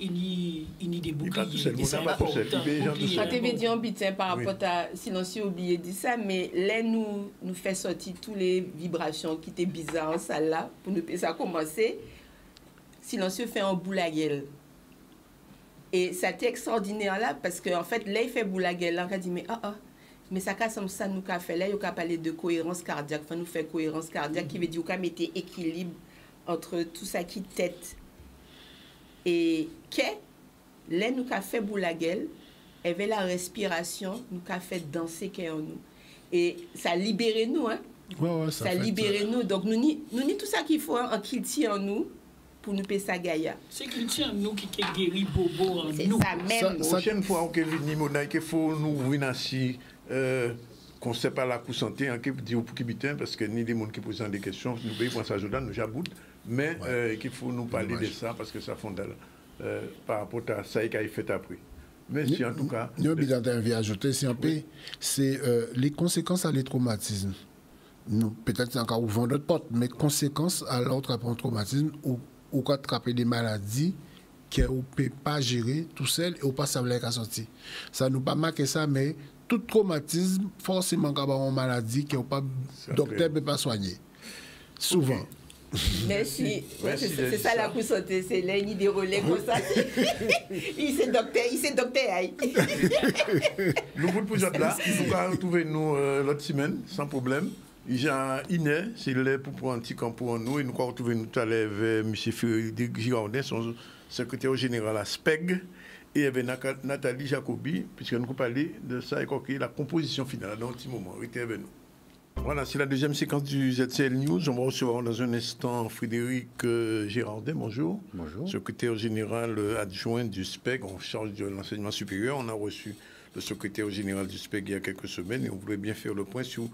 il y a des boucliers. Quand tu veux dire un bitin par rapport à silencieux, oublié dit ça, mais là, nous fait sortir toutes les vibrations qui étaient bizarres en salle là, pour nous ça commencer. Silencieux fait un bout la gueule. Et ça été extraordinaire là, parce qu'en fait, là, il fait bout la gueule, là, on a dit, mais ça casse comme ça, nous, fait là, il y a parlé de cohérence cardiaque, enfin, nous fait cohérence cardiaque, qui veut dire qu'on mettre équilibre entre tout ça qui tête. Et que, là, nous avons fait bout la gueule, avec la respiration, nous avons fait danser en nous. Et ça libère nous, hein. Ça libère nous. Donc, nous ni tout ça qu'il faut, en qu'il tient en nous, pour nous payer ça Gaïa. C'est qu'il tient en nous qui guérit Bobo en nous. C'est ça même. La prochaine fois, on vient Mona, il faut nous venir ainsi, qu'on ne sait pas la coup santé, on peut dire pour qui bitin, parce que ni des gens qui posent des questions, nous payons pour ça, Jordan, nous j'aboute, mais qu'il faut nous parler de ça, parce que ça fondale par rapport à ça qui a fait après. Mais si en tout cas. Nous avons ajouter, si on peut, c'est les conséquences à les traumatismes. Nous, peut-être encore ouvrons notre porte, mais conséquences à l'autre traumatisme ou quand attraper des maladies qu'on ne peut pas gérer tout seul et on ne peut pas savoir qu'à sortir. Ça ne nous pas marquer ça, mais tout traumatisme, forcément, quand on a une maladie que le docteur ne peut pas soigner. Souvent. Okay. Merci. C'est ça la coup sauter, c'est là, il déroulé comme ça. Il s'est docteur. Nous vous posons là, nous allons retrouver nous l'autre semaine, sans problème. Il y a Iné, c'est là pour un petit camp pour nous, et nous allons retrouver nous tout à l'heure avec M. Frédéric Girardin, son secrétaire général à SPEG, et avec Nathalie Jacobi, puisque nous allons parler de ça et la composition finale dans un petit moment. Restez avec nous. Voilà, c'est la deuxième séquence du ZCL News. On va recevoir dans un instant Frédéric Girardin, bonjour. Bonjour. Secrétaire général adjoint du SPEG en charge de l'enseignement supérieur. On a reçu le secrétaire général du SPEG il y a quelques semaines et on voulait bien faire le point sur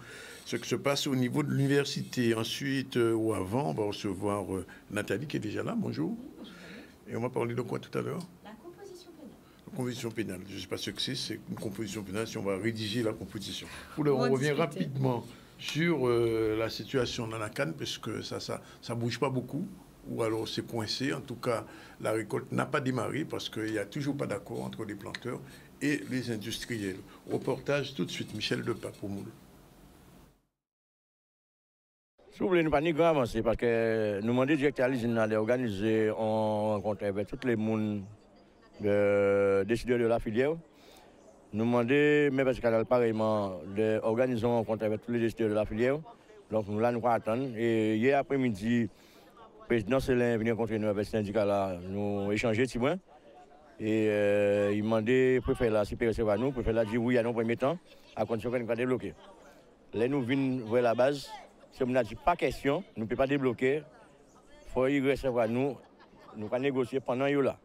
ce qui se passe au niveau de l'université. Ensuite, ou avant, on va recevoir Nathalie qui est déjà là, bonjour. Et on va parler de quoi tout à l'heure? La composition pénale. La composition pénale, je ne sais pas ce que c'est une composition pénale, si on va rédiger la composition. On revient rapidement sur la situation dans la canne, parce que ça bouge pas beaucoup, ou alors c'est coincé. En tout cas, la récolte n'a pas démarré parce qu'il n'y a toujours pas d'accord entre les planteurs et les industriels. Reportage tout de suite, Michel Depas pour Moule. Si vous voulez, nous pas ni grand avancer parce que nous demandons directeur à l'usine d'aller organiser en rencontre avec tous les monde décideurs de la filière. Nous demandons, mais parce qu'elle pareillement, d'organiser une rencontre avec tous les décideurs de la filière. Donc nous là, nous attendons. Et hier après-midi, le président Célin est venu rencontrer nous avec le syndicat là, nous échanger petit point. Et il demandait, préfet là, si peut recevoir nous, préfet là dit oui à nos premiers temps, à condition qu'on va débloquer. Là, nous venons voir la base. Si on a dit pas question, nous ne pouvons pas débloquer. Il faut y recevoir nous allons négocier pendant là.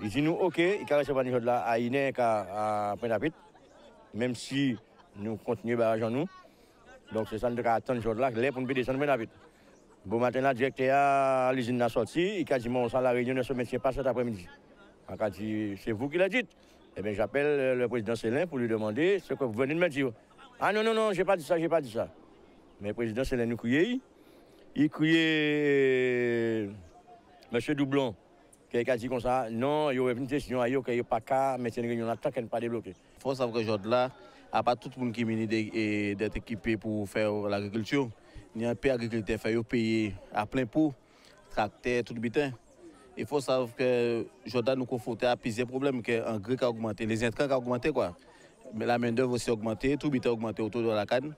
Il dit nous, ok, il va recevoir nous là à Iné, à Pointe-à-Pitre, même si nous continuons à argent nous. Donc c'est ça nous attendre là, pour nous descendre Pointe-à-Pitre. Bon matin, le directeur à l'usine a sorti, il a dit mon la réunion de ce métier pas cet après-midi. Il a dit c'est vous qui l'avez dit. Eh bien j'appelle le président Célin pour lui demander ce que vous venez de me dire. Ah non, j'ai pas dit ça. Mais le président Célin nous criait. Il criait M. Doublon, qui a dit comme ça, non, il y a une décision, il n'y a pas qu'à mettre une réunion tant qu'elle n'est pas débloquée. Il faut savoir que aujourd'hui là, à part tout le monde qui est d'être équipé pour faire l'agriculture, il y a un peu d'agriculteurs qui payer à plein pot, tracteur, tout le bitin. Il faut savoir que Jordan nous confronté à plusieurs problèmes, que l'engrais a augmenté, les intrants ont augmenté, quoi. Mais la main-d'œuvre aussi a augmenté, tout le bitin a augmenté autour de la canne.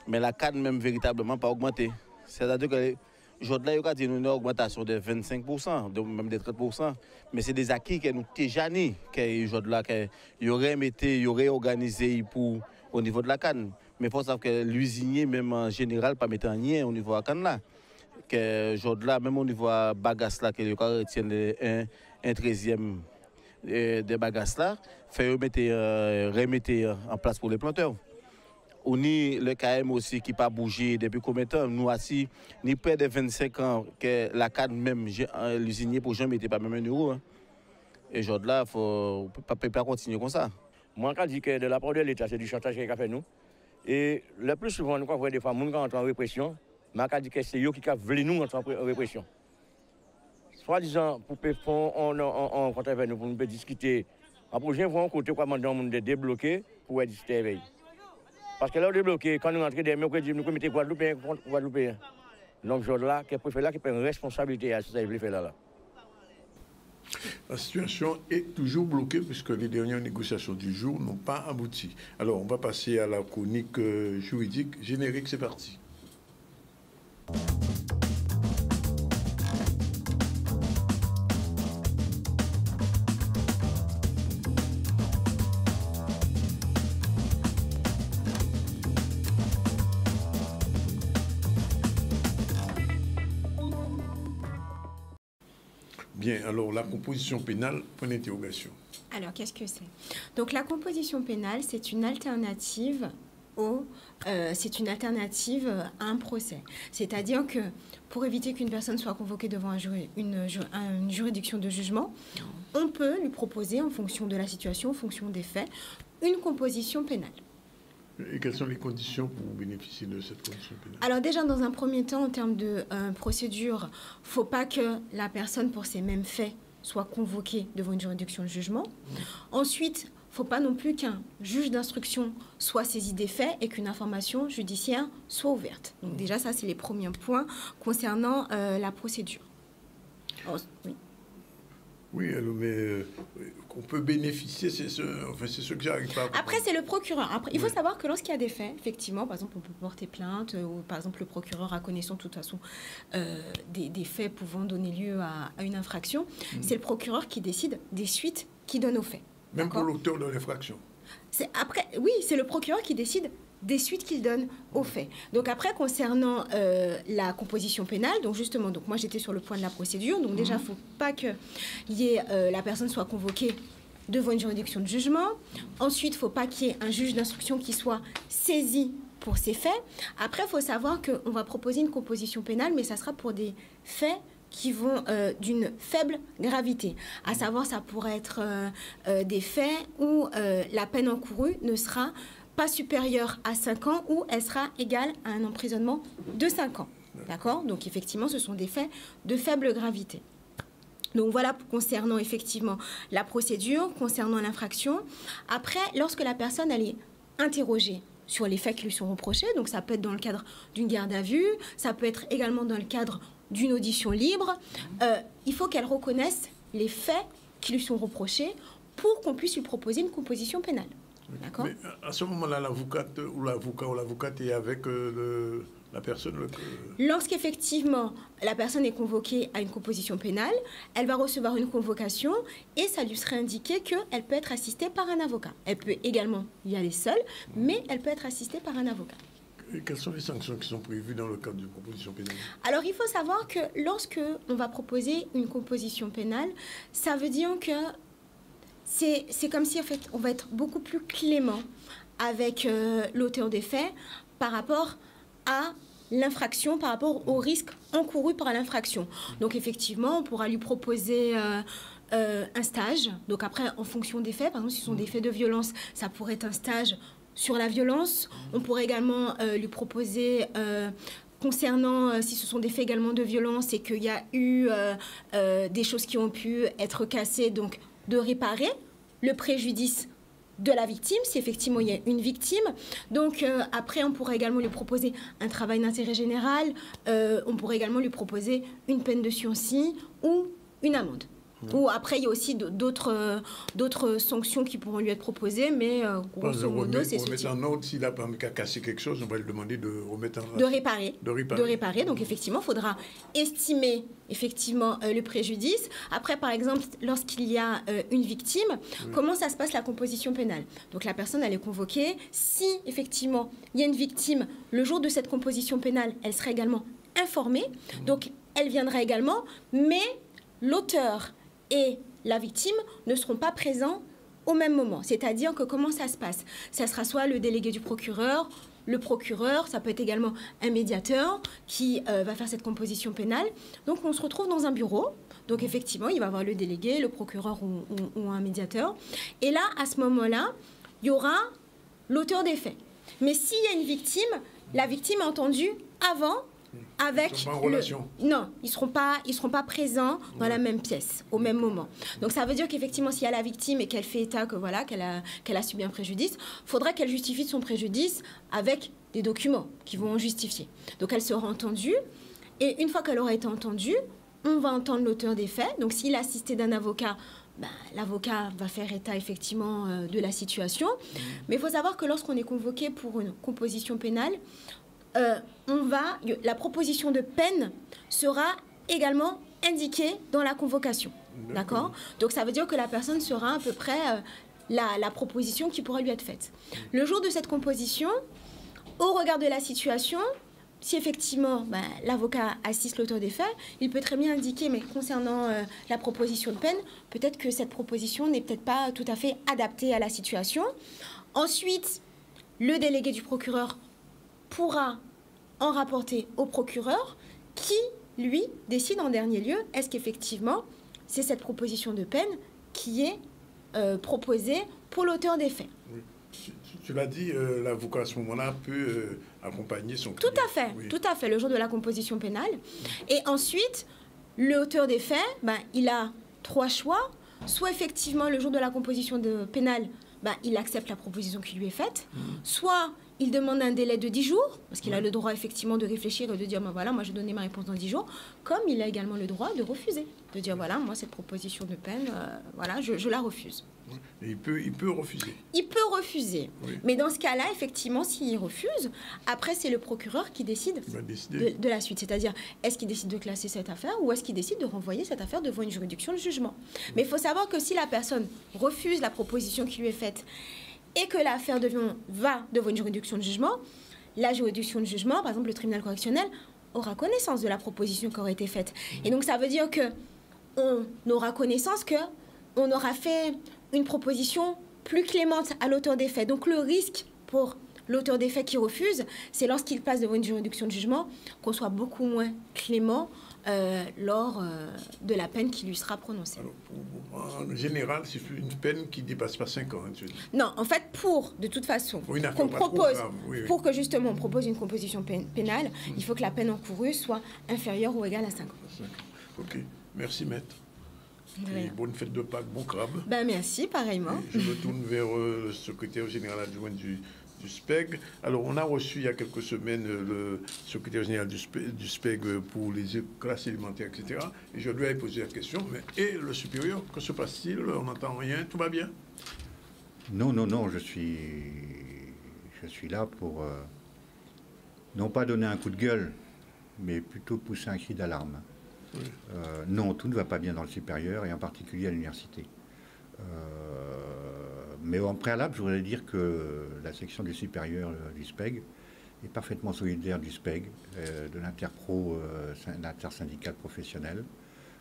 Mais la canne même véritablement pas augmenté. C'est-à-dire que Jordan il y a une augmentation de 25%, même de 30%. Mais c'est des acquis que nous déjà nés, que Jordan il aurait organisé pour au niveau de la canne. Mais il faut savoir que l'usinier, même en général, pas mettre rien au niveau de la canne là. Que Jordan, même au niveau de bagasse là, qu'il retient un 13e des bagasses là, fait remettre en place pour les planteurs. On a le KM aussi qui n'a pas bougé depuis combien de temps. Nous aussi, ni près de 25 ans que la canne même, l'usinier pour jamais n'était pas même €1. Hein. Et aujourd'hui là, il ne faut pas continuer comme ça. Moi, je dis que de la part de l'État, c'est du chantage qu'il a fait nous. Et le plus souvent, nous voyons des femmes qui entrent en répression, mais je dis que c'est eux qui veulent nous entrer en répression. soi-disant, pour faire on compte avec nous pour nous discuter. Après, je vois un côté quoi demander de débloquer pour être discuté. Parce que là, on débloqué, quand nous rentrons des mercredis, nous mettons Guadeloupe. Donc, je là, qui préfère là, qui prend une responsabilité à ce que vous faire là. La situation est toujours bloquée puisque les dernières négociations du jour n'ont pas abouti. Alors, on va passer à la chronique juridique. Générique, c'est parti. Bien, alors la composition pénale, point d'interrogation. Alors, qu'est-ce que c'est? Donc, la composition pénale, c'est une alternative à un procès. C'est-à-dire que pour éviter qu'une personne soit convoquée devant une juridiction de jugement, on peut lui proposer, en fonction de la situation, en fonction des faits, une composition pénale. Et quelles sont les conditions pour bénéficier de cette composition pénale? Alors déjà, dans un premier temps, en termes de procédure, il ne faut pas que la personne, pour ces mêmes faits, soit convoquée devant une juridiction de jugement. Ensuite, il ne faut pas non plus qu'un juge d'instruction soit saisi des faits et qu'une information judiciaire soit ouverte. Donc déjà, ça, c'est les premiers points concernant la procédure. Oui. Oui, mais qu'on peut bénéficier, c'est ce que j'arrive pas à comprendre. Après, c'est le procureur. Après, il faut savoir que lorsqu'il y a des faits, effectivement, par exemple, on peut porter plainte, ou par exemple, le procureur a connaissance, de toute façon, des faits pouvant donner lieu à une infraction. C'est le procureur qui décide des suites qu'il donne aux faits. Même pour l'auteur de l'infraction? Oui, c'est le procureur qui décide des suites qu'il donne aux faits. Donc après, concernant la composition pénale, donc justement, donc moi j'étais sur le point de la procédure, donc déjà, il ne faut pas que la personne soit convoquée devant une juridiction de jugement. Ensuite, il ne faut pas qu'il y ait un juge d'instruction qui soit saisi pour ces faits. Après, il faut savoir qu'on va proposer une composition pénale, mais ça sera pour des faits qui vont d'une faible gravité. À savoir, ça pourrait être des faits où la peine encourue ne sera pas supérieure à 5 ans ou elle sera égale à un emprisonnement de 5 ans. D'accord? Donc, effectivement, ce sont des faits de faible gravité. Donc, voilà concernant, effectivement, la procédure, concernant l'infraction. Après, lorsque la personne, elle est interrogée sur les faits qui lui sont reprochés, donc ça peut être dans le cadre d'une garde à vue, ça peut être également dans le cadre d'une audition libre, il faut qu'elle reconnaisse les faits qui lui sont reprochés pour qu'on puisse lui proposer une composition pénale. D'accord? Mais à ce moment-là, l'avocate ou l'avocate est avec la personne. Lorsqu'effectivement la personne est convoquée à une composition pénale, elle va recevoir une convocation et ça lui serait indiqué qu'elle peut être assistée par un avocat. Elle peut également y aller seule, mais elle peut être assistée par un avocat. Et quelles sont les sanctions qui sont prévues dans le cadre d'une composition pénale? Alors, il faut savoir que lorsque on va proposer une composition pénale, ça veut dire que c'est comme si, en fait, on va être beaucoup plus clément avec l'auteur des faits par rapport à l'infraction, par rapport au risque encouru par l'infraction. Donc, effectivement, on pourra lui proposer un stage. Donc, après, en fonction des faits, par exemple, si ce sont des faits de violence, ça pourrait être un stage sur la violence. On pourrait également lui proposer, concernant si ce sont des faits également de violence et qu'il y a eu des choses qui ont pu être cassées, donc de réparer le préjudice de la victime, si effectivement il y a une victime. Donc après, on pourrait également lui proposer un travail d'intérêt général, on pourrait également lui proposer une peine de sursis ou une amende. Ou après, il y a aussi d'autres sanctions qui pourront lui être proposées, mais grosso modo, c'est ce type. En ordre, s'il a cassé quelque chose, on va lui demander de remettre en... De réparer. Donc, effectivement, il faudra estimer effectivement le préjudice. Après, par exemple, lorsqu'il y a une victime, comment ça se passe la composition pénale? Donc, la personne, elle est convoquée. Si, effectivement, il y a une victime, le jour de cette composition pénale, elle sera également informée. Donc, elle viendra également, mais l'auteur et la victime ne seront pas présents au même moment. C'est-à-dire que comment ça se passe? Ça sera soit le délégué du procureur, le procureur, ça peut être également un médiateur qui va faire cette composition pénale. Donc on se retrouve dans un bureau. Donc effectivement, il va y avoir le délégué, le procureur ou un médiateur. Et là, à ce moment-là, il y aura l'auteur des faits. Mais s'il y a une victime, la victime est entendue avant avec ils sont pas en relation. Non, ils seront pas présents dans la même pièce au même moment. Donc ça veut dire qu'effectivement, s'il y a la victime et qu'elle fait état que voilà qu'elle a subi un préjudice, faudra qu'elle justifie de son préjudice avec des documents qui vont en justifier. Donc elle sera entendue et une fois qu'elle aura été entendue, on va entendre l'auteur des faits. Donc s'il est assisté d'un avocat, l'avocat va faire état effectivement de la situation. Mais il faut savoir que lorsqu'on est convoqué pour une composition pénale, la proposition de peine sera également indiquée dans la convocation. D'accord ? Donc ça veut dire que la personne sera à peu près la proposition qui pourra lui être faite. Le jour de cette composition, au regard de la situation, si effectivement l'avocat assiste l'auteur des faits, il peut très bien indiquer, mais concernant la proposition de peine, peut-être que cette proposition n'est peut-être pas tout à fait adaptée à la situation. Ensuite, le délégué du procureur pourra en rapporter au procureur qui, lui, décide en dernier lieu, est-ce qu'effectivement c'est cette proposition de peine qui est proposée pour l'auteur des faits. Oui. Tu l'as dit, l'avocat à ce moment-là peut accompagner son client. Tout à fait, oui. Tout à fait, le jour de la composition pénale. Et ensuite, l'auteur des faits, il a 3 choix. Soit effectivement, le jour de la composition pénale, il accepte la proposition qui lui est faite. Soit il demande un délai de 10 jours, parce qu'il a le droit effectivement de réfléchir et de dire, voilà, moi je vais donner ma réponse dans 10 jours, comme il a également le droit de refuser, de dire, voilà, moi cette proposition de peine, voilà, je la refuse. Et il peut refuser. Il peut refuser. Oui. Mais dans ce cas-là, effectivement, s'il refuse, après, c'est le procureur qui décide de la suite. C'est-à-dire, est-ce qu'il décide de classer cette affaire ou est-ce qu'il décide de renvoyer cette affaire devant une juridiction de jugement. Mais il faut savoir que si la personne refuse la proposition qui lui est faite et que l'affaire va devant une juridiction de jugement, la juridiction de jugement, par exemple le tribunal correctionnel, aura connaissance de la proposition qui aurait été faite. Et donc, ça veut dire qu'on aura connaissance qu'on aura fait une proposition plus clémente à l'auteur des faits. Donc le risque pour l'auteur des faits qui refuse, c'est lorsqu'il passe devant une juridiction de jugement, qu'on soit beaucoup moins clément lors de la peine qui lui sera prononcée. Alors, en général, c'est une peine qui ne dépasse pas 5 ans. Hein, tu dis. Non, en fait, de toute façon, qu'on propose, pour que justement on propose une composition pénale, il faut que la peine encourue soit inférieure ou égale à 5 ans. Ok, merci maître. Et bonne fête de Pâques, bon crabe. Merci, pareillement. Et je me tourne vers le secrétaire général adjoint du SPEG. Alors, on a reçu il y a quelques semaines le secrétaire général du SPEG pour les classes élémentaires, etc. Et je lui ai posé la question, et le supérieur, que se passe-t-il? On n'entend rien, tout va bien? Non, je suis là pour, non pas donner un coup de gueule, mais plutôt pousser un cri d'alarme. Oui. Non, tout ne va pas bien dans le supérieur et en particulier à l'université. Mais en préalable, je voudrais dire que la section du supérieur du SPEG est parfaitement solidaire du SPEG, de l'intersyndical professionnel,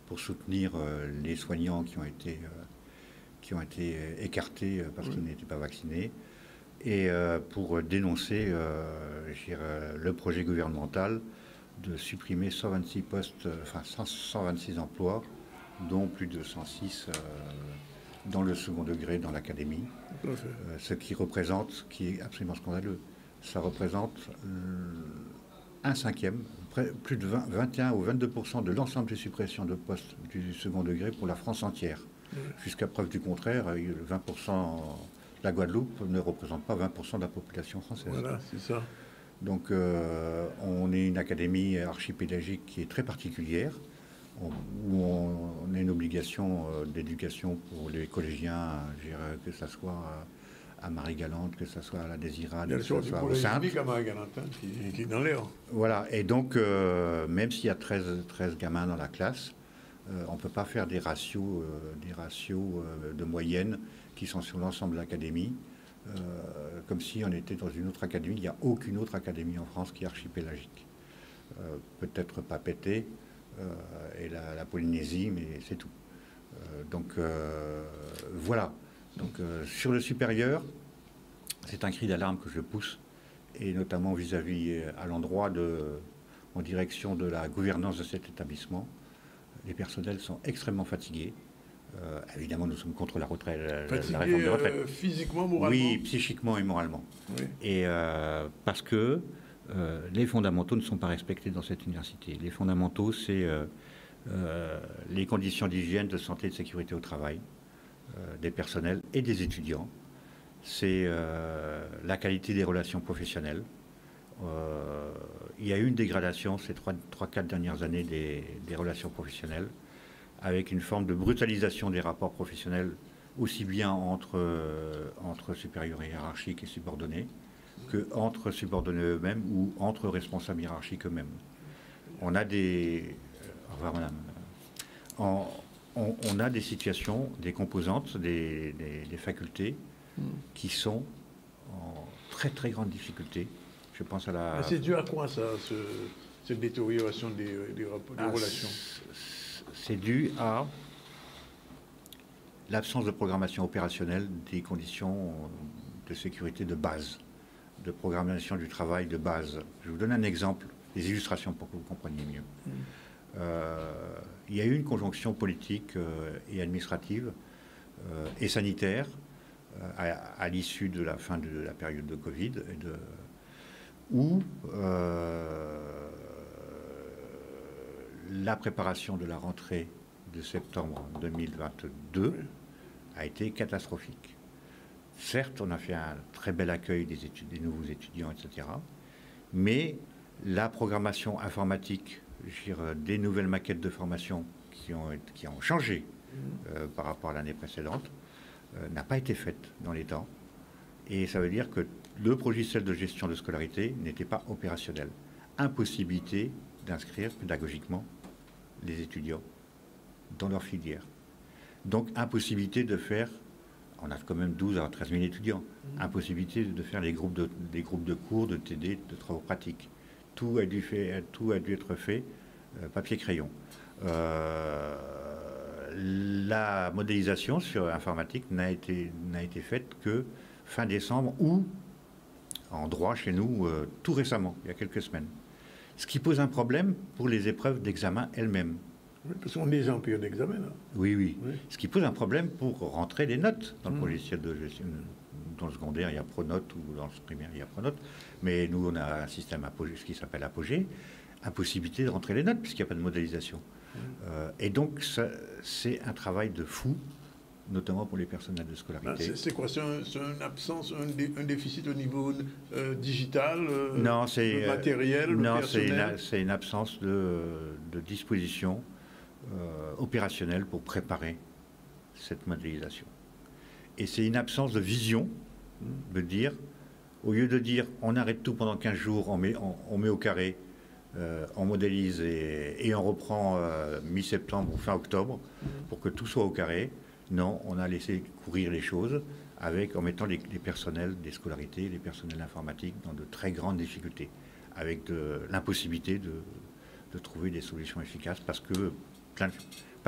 pour soutenir les soignants qui ont été écartés parce qu'ils n'étaient pas vaccinés, et pour dénoncer le projet gouvernemental de supprimer 126 postes, 126 emplois, dont plus de 106 dans le second degré dans l'académie. Ce qui est absolument scandaleux, ça représente un cinquième, plus de 21 ou 22% de l'ensemble des suppressions de postes du second degré pour la France entière. Jusqu'à preuve du contraire, 20%, la Guadeloupe ne représente pas 20% de la population française. Voilà, c'est ça. Donc on est une académie archipélagique qui est très particulière, où on a une obligation d'éducation pour les collégiens, que ce soit à Marie-Galante, que ce soit à la Désirade, que ce soit au Sainte. À Marie-Galante, qui est dans l'air. Voilà, et donc même s'il y a 13 gamins dans la classe, on ne peut pas faire des ratios de moyenne qui sont sur l'ensemble de l'académie. Comme si on était dans une autre académie. Il n'y a aucune autre académie en France qui est archipélagique. Peut-être pas Pété et la Polynésie, mais c'est tout. Donc voilà. Donc sur le supérieur, c'est un cri d'alarme que je pousse, et notamment vis-à-vis à l'endroit en direction de la gouvernance de cet établissement. Les personnels sont extrêmement fatigués. Évidemment, nous sommes contre la réforme des retraites. Physiquement, moralement? Oui, psychiquement et moralement. Oui. Et parce que les fondamentaux ne sont pas respectés dans cette université. Les fondamentaux, c'est les conditions d'hygiène, de santé et de sécurité au travail des personnels et des étudiants. C'est la qualité des relations professionnelles. Il y a eu une dégradation ces 3-4 dernières années des relations professionnelles, avec une forme de brutalisation des rapports professionnels, aussi bien entre supérieurs hiérarchiques et subordonnés, que entre subordonnés eux-mêmes ou entre responsables hiérarchiques eux-mêmes. On a des... Au revoir, madame. On a des situations, des composantes, des facultés qui sont en très très grande difficulté. Je pense à la... C'est dû à quoi ça, cette détérioration des relations? C'est dû à l'absence de programmation opérationnelle des conditions de sécurité de base, de programmation du travail de base. Je vous donne un exemple, des illustrations pour que vous compreniez mieux. Il y a eu une conjonction politique et administrative et sanitaire à l'issue de la fin de la période de Covid, où la préparation de la rentrée de septembre 2022 a été catastrophique. Certes, on a fait un très bel accueil des nouveaux étudiants, etc. Mais la programmation informatique, des nouvelles maquettes de formation qui ont changé par rapport à l'année précédente, n'a pas été faite dans les temps. Et ça veut dire que le logiciel de gestion de scolarité n'était pas opérationnel. Impossibilité d'inscrire pédagogiquement les étudiants dans leur filière. Donc impossibilité de faire, on a quand même 12 à 13 000 étudiants, impossibilité de faire des groupes de cours, de TD, de travaux pratiques. Tout a dû être fait papier-crayon. La modélisation sur informatique n'a été faite que fin décembre ou en droit chez nous tout récemment, il y a quelques semaines. Ce qui pose un problème pour les épreuves d'examen elles-mêmes. Oui, parce qu'on est déjà en période d'examen, là. Oui. Ce qui pose un problème pour rentrer les notes dans le logiciel de gestion. Dans le secondaire, il y a Pronote, ou dans le primaire, il y a Pronote. Mais nous, on a un système Apogée, ce qui s'appelle Apogée. Impossibilité de rentrer les notes, puisqu'il n'y a pas de modélisation. Et donc, c'est un travail de fou, notamment pour les personnels de scolarité. C'est quoi? C'est une absence, un déficit au niveau digital, non, c'est matériel, non, personnel? c'est une absence de disposition opérationnelle pour préparer cette modélisation. Et c'est une absence de vision, de dire, au lieu de dire on arrête tout pendant 15 jours, on met au carré, on modélise et on reprend mi-septembre ou fin octobre pour que tout soit au carré. Non, on a laissé courir les choses en mettant les personnels des scolarités, les personnels informatiques dans de très grandes difficultés, avec l'impossibilité de trouver des solutions efficaces parce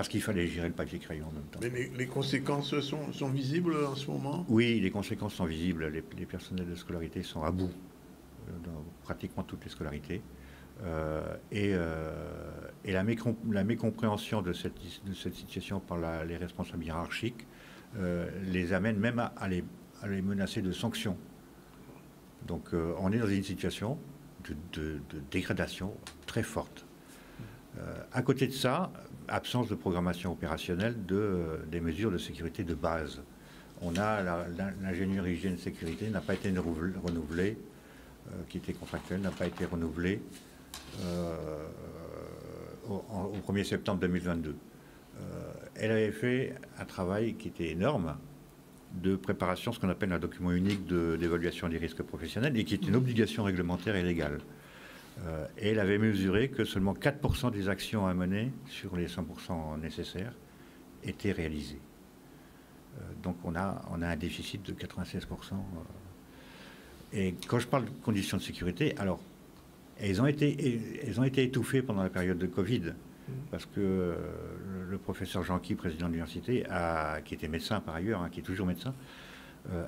qu'il fallait gérer le papier crayon en même temps. Mais les conséquences sont visibles en ce moment? Oui, les conséquences sont visibles. Les personnels de scolarité sont à bout dans pratiquement toutes les scolarités. Et la mécompréhension de cette situation par les responsables hiérarchiques les amène même à les menacer de sanctions. Donc on est dans une situation de dégradation très forte. À côté de ça, absence de programmation opérationnelle des mesures de sécurité de base. On a l'ingénieur hygiène sécurité n'a pas été renouvelé, qui était contractuel, n'a pas été renouvelé au 1er septembre 2022. Elle avait fait un travail qui était énorme de préparation, ce qu'on appelle un document unique d'évaluation des risques professionnels et qui est une obligation réglementaire et légale. Et elle avait mesuré que seulement 4% des actions à mener sur les 100% nécessaires étaient réalisées. Donc on a un déficit de 96%. Et quand je parle de conditions de sécurité, alors elles ont été étouffées pendant la période de Covid, parce que le professeur Jean-Qui, président de l'université, qui était médecin par ailleurs, qui est toujours médecin,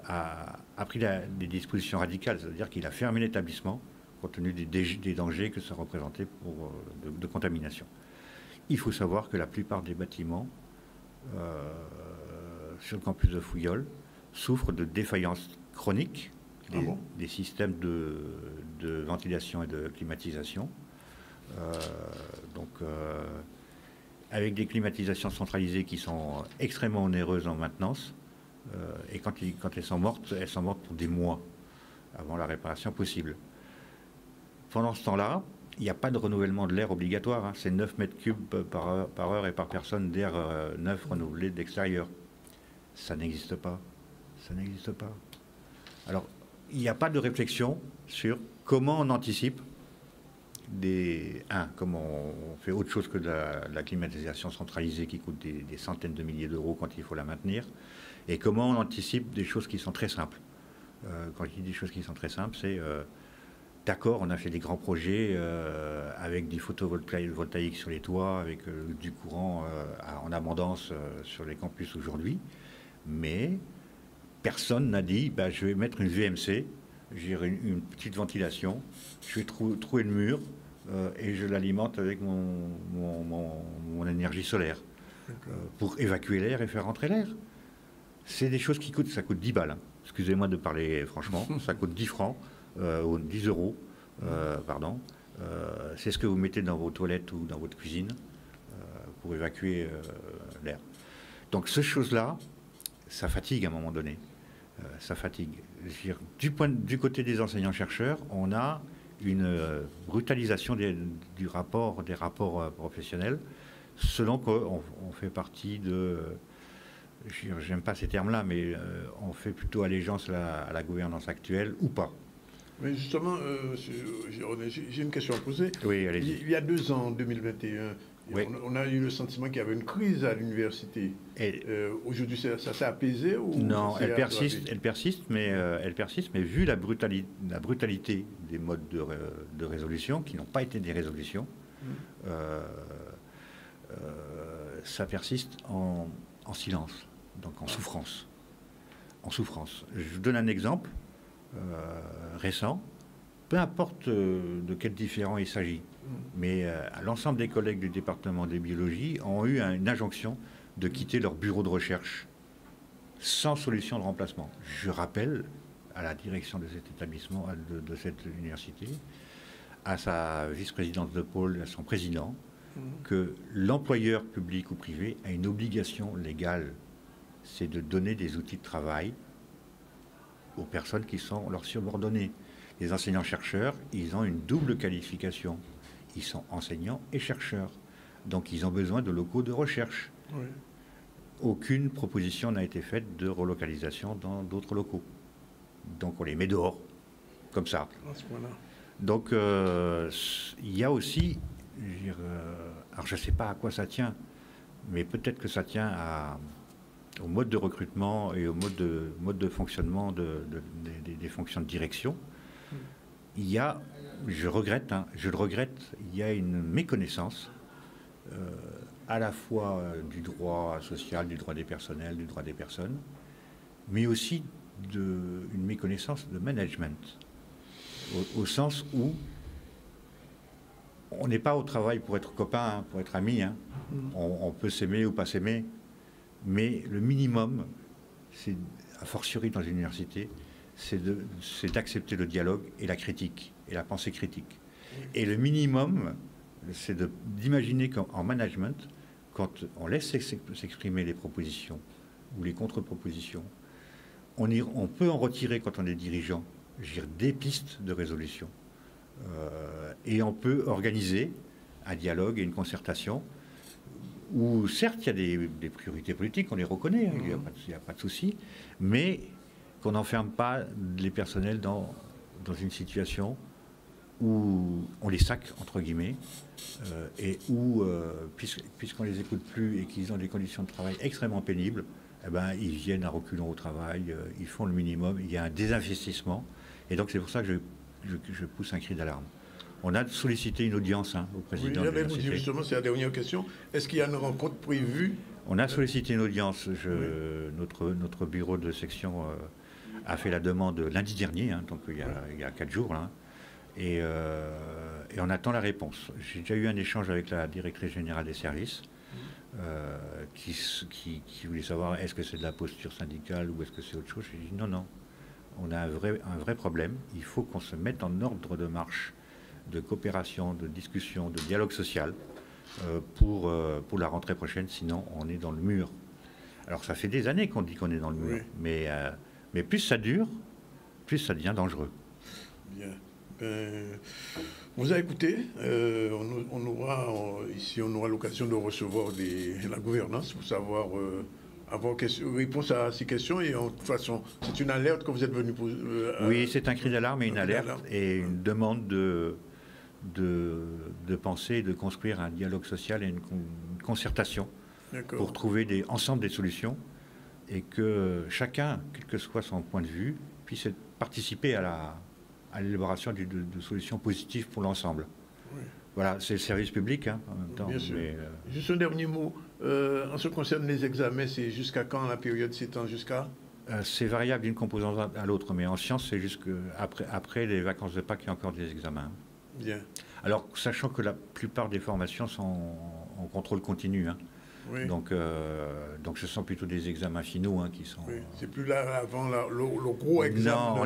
a pris des dispositions radicales, c'est-à-dire qu'il a fermé l'établissement compte tenu des dangers que ça représentait de contamination. Il faut savoir que la plupart des bâtiments sur le campus de Fouillol souffrent de défaillances chroniques des systèmes de ventilation et de climatisation. Avec des climatisations centralisées qui sont extrêmement onéreuses en maintenance. Et quand elles sont mortes pour des mois avant la réparation possible. Pendant ce temps-là, il n'y a pas de renouvellement de l'air obligatoire. Hein. C'est 9 mètres cubes par heure et par personne d'air neuf renouvelé de l'extérieur. Ça n'existe pas. Ça n'existe pas. Alors, il n'y a pas de réflexion sur comment on anticipe comment on fait autre chose que de la climatisation centralisée qui coûte des centaines de milliers d'euros quand il faut la maintenir, et comment on anticipe des choses qui sont très simples. Quand je dis des choses qui sont très simples, c'est d'accord, on a fait des grands projets avec des photovoltaïques sur les toits, avec du courant en abondance sur les campus aujourd'hui, mais personne n'a dit je vais mettre une VMC, j'ai une petite ventilation, je vais trouer le mur et je l'alimente avec mon énergie solaire pour évacuer l'air et faire rentrer l'air. C'est des choses qui coûtent, ça coûte 10 balles. Hein. Excusez-moi de parler franchement, ça coûte 10 francs, ou 10 euros, pardon. C'est ce que vous mettez dans vos toilettes ou dans votre cuisine pour évacuer l'air. Donc ces choses-là, ça fatigue à un moment donné. Ça fatigue. Du côté des enseignants-chercheurs, on a une brutalisation des rapports professionnels, selon qu'on fait partie de... J'aime pas ces termes-là, mais on fait plutôt allégeance à la gouvernance actuelle ou pas. Mais justement, j'ai une question à poser. Oui, allez-y. Il y a 2 ans, en 2021, oui. On a eu le sentiment qu'il y avait une crise à l'université. Aujourd'hui, ça s'est apaisé ou non, elle persiste, mais vu la brutalité des modes de résolution, qui n'ont pas été des résolutions, ça persiste en silence, donc en souffrance. En souffrance. Je vous donne un exemple récent. Peu importe de quel différend il s'agit, mais l'ensemble des collègues du département de biologie ont eu une injonction de quitter leur bureau de recherche sans solution de remplacement. Je rappelle à la direction de cet établissement, de cette université, à sa vice-présidente de pôle, à son président, que l'employeur public ou privé a une obligation légale, c'est de donner des outils de travail aux personnes qui sont leurs subordonnés. Les enseignants-chercheurs, ils ont une double qualification. Ils sont enseignants et chercheurs. Donc, ils ont besoin de locaux de recherche. Oui. Aucune proposition n'a été faite de relocalisation dans d'autres locaux. Donc, on les met dehors, comme ça. À ce point-là. Donc, il y a aussi... alors, je ne sais pas à quoi ça tient, mais peut-être que ça tient au mode de recrutement et au mode de fonctionnement des fonctions de direction. Il y a, je le regrette, il y a une méconnaissance à la fois du droit social, du droit des personnels, du droit des personnes, mais aussi une méconnaissance de management, au sens où on n'est pas au travail pour être copain, hein, pour être ami. Hein. On peut s'aimer ou pas s'aimer, mais le minimum, c'est, a fortiori dans une université, c'est d'accepter le dialogue et la critique, et la pensée critique. Et le minimum, c'est d'imaginer qu'en management, quand on laisse s'exprimer les propositions ou les contre-propositions, on peut en retirer, quand on est dirigeant, des pistes de résolution. Et on peut organiser un dialogue et une concertation où, certes, il y a des priorités politiques, on les reconnaît, hein, il n'y a pas de souci, mais qu'on n'enferme pas les personnels dans une situation où on les sac, entre guillemets, et où, puisqu'on ne les écoute plus et qu'ils ont des conditions de travail extrêmement pénibles, eh ben, ils viennent à reculons au travail, ils font le minimum, il y a un désinvestissement, et donc c'est pour ça que je pousse un cri d'alarme. On a sollicité une audience au président de l'université. Justement, c'est la dernière question. Est-ce qu'il y a une rencontre prévue? On a sollicité une audience. Notre bureau de section a fait la demande lundi dernier, hein, donc il y a 4 jours. Là, et on attend la réponse. J'ai déjà eu un échange avec la directrice générale des services qui voulait savoir est-ce que c'est de la posture syndicale ou est-ce que c'est autre chose. J'ai dit non. On a un vrai problème. Il faut qu'on se mette en ordre de marche, de coopération, de discussion, de dialogue social pour la rentrée prochaine, sinon on est dans le mur. Alors ça fait des années qu'on dit qu'on est dans le mur, mais plus ça dure, plus ça devient dangereux. Bien. On vous a écouté. On aura l'occasion de recevoir la gouvernance pour savoir avoir réponse à ces questions. Et de toute façon, c'est une alerte que vous êtes venu poser. Oui, c'est un cri d'alarme et une alerte et une demande de penser, de construire un dialogue social et une concertation pour trouver ensemble des solutions et que chacun, quel que soit son point de vue, puisse participer à l'élaboration de solutions positives pour l'ensemble. Oui. Voilà, c'est le service public en même temps. Bien sûr. Juste un dernier mot. En ce qui concerne les examens, c'est jusqu'à quand la période s'étend jusqu'à c'est variable d'une composante à l'autre, mais en sciences, c'est après les vacances de Pâques, il y a encore des examens. Bien. Alors, sachant que la plupart des formations sont en contrôle continu, oui. Donc ce sont plutôt des examens finaux qui sont... Oui. C'est plus là avant le gros examen. Non,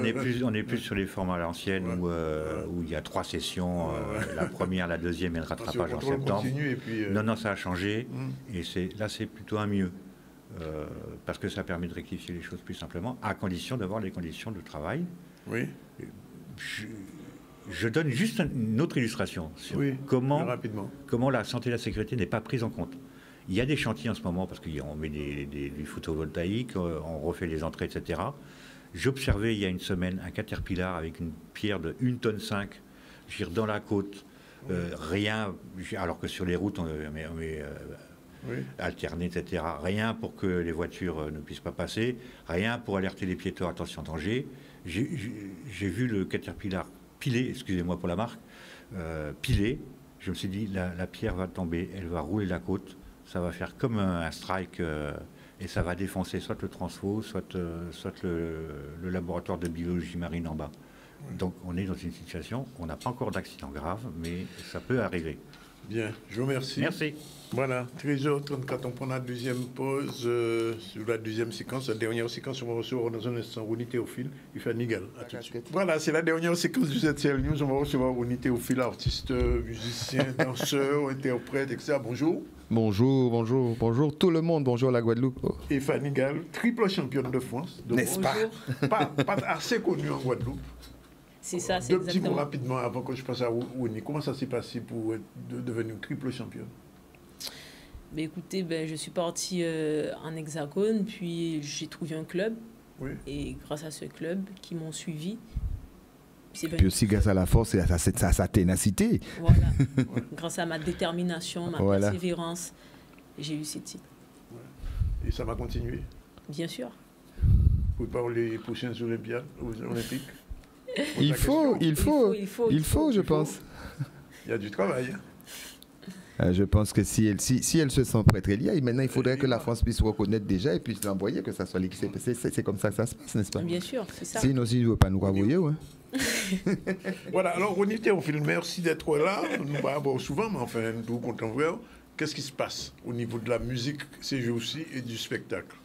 on est plus sur les formats à l'ancienne où il y a 3 sessions, la première, la deuxième et le rattrapage en septembre. Et puis, Non, ça a changé et là c'est plutôt un mieux parce que ça permet de rectifier les choses plus simplement, à condition d'avoir les conditions de travail. Oui. Je donne juste une autre illustration sur comment la santé et la sécurité n'est pas prise en compte. Il y a des chantiers en ce moment parce qu'on met du photovoltaïque, on refait les entrées, etc. J'observais il y a une semaine un Caterpillar avec une pierre de 1,5 tonne dans la côte, rien, alors que sur les routes on met alterné, etc. Rien pour que les voitures ne puissent pas passer, rien pour alerter les piétons, attention danger. J'ai vu le Caterpillar pilé, excusez-moi pour la marque, pilé. Je me suis dit la pierre va tomber, elle va rouler la côte. Ça va faire comme un strike et ça va défoncer soit le transfo, soit le laboratoire de biologie marine en bas. Oui. Donc on est dans une situation, on n'a pas encore d'accident grave, mais ça peut arriver. Bien, je vous remercie. Merci. Voilà, 13h34, on prend la deuxième pause sur la deuxième séquence. La dernière séquence, on va recevoir dans un instant Ronnie Théophile, il fait Nigal. Voilà, c'est la dernière séquence du ZCL News. On va recevoir Ronnie Théophile, artiste, musicien, danseur, interprète, etc. Bonjour. Bonjour tout le monde, bonjour la Guadeloupe. Et Fanny Gall, triple championne de France. N'est-ce pas? Pas assez connue en Guadeloupe. C'est ça, c'est exactement. Deux petits mots rapidement avant que je passe à Ronnie. Comment ça s'est passé pour devenir triple championne? Écoutez, je suis partie en Hexagone, puis j'ai trouvé un club. Oui. Et grâce à ce club qui m'ont suivi. Puis aussi grâce à la force et à sa ténacité. Voilà. Grâce à ma détermination, ma persévérance, j'ai eu ces titres. Et ça va continuer? Bien sûr. Vous parlez les prochaines Olympiades, Olympiques? Il faut, je pense. Il y a du travail. Je pense que si elle se sent prête, maintenant il faudrait que la France puisse reconnaître déjà et puisse l'envoyer, que ça soit l'équipe. C'est comme ça que ça se passe, n'est-ce pas? Bien sûr, c'est ça. Sinon, si ne veut pas nous envoyer, Voilà, alors Ronnie Théophile, merci d'être là. Nous pas avoir souvent, mais enfin, nous comptons voir. Qu'est-ce qui se passe au niveau de la musique ces jours-ci et du spectacle?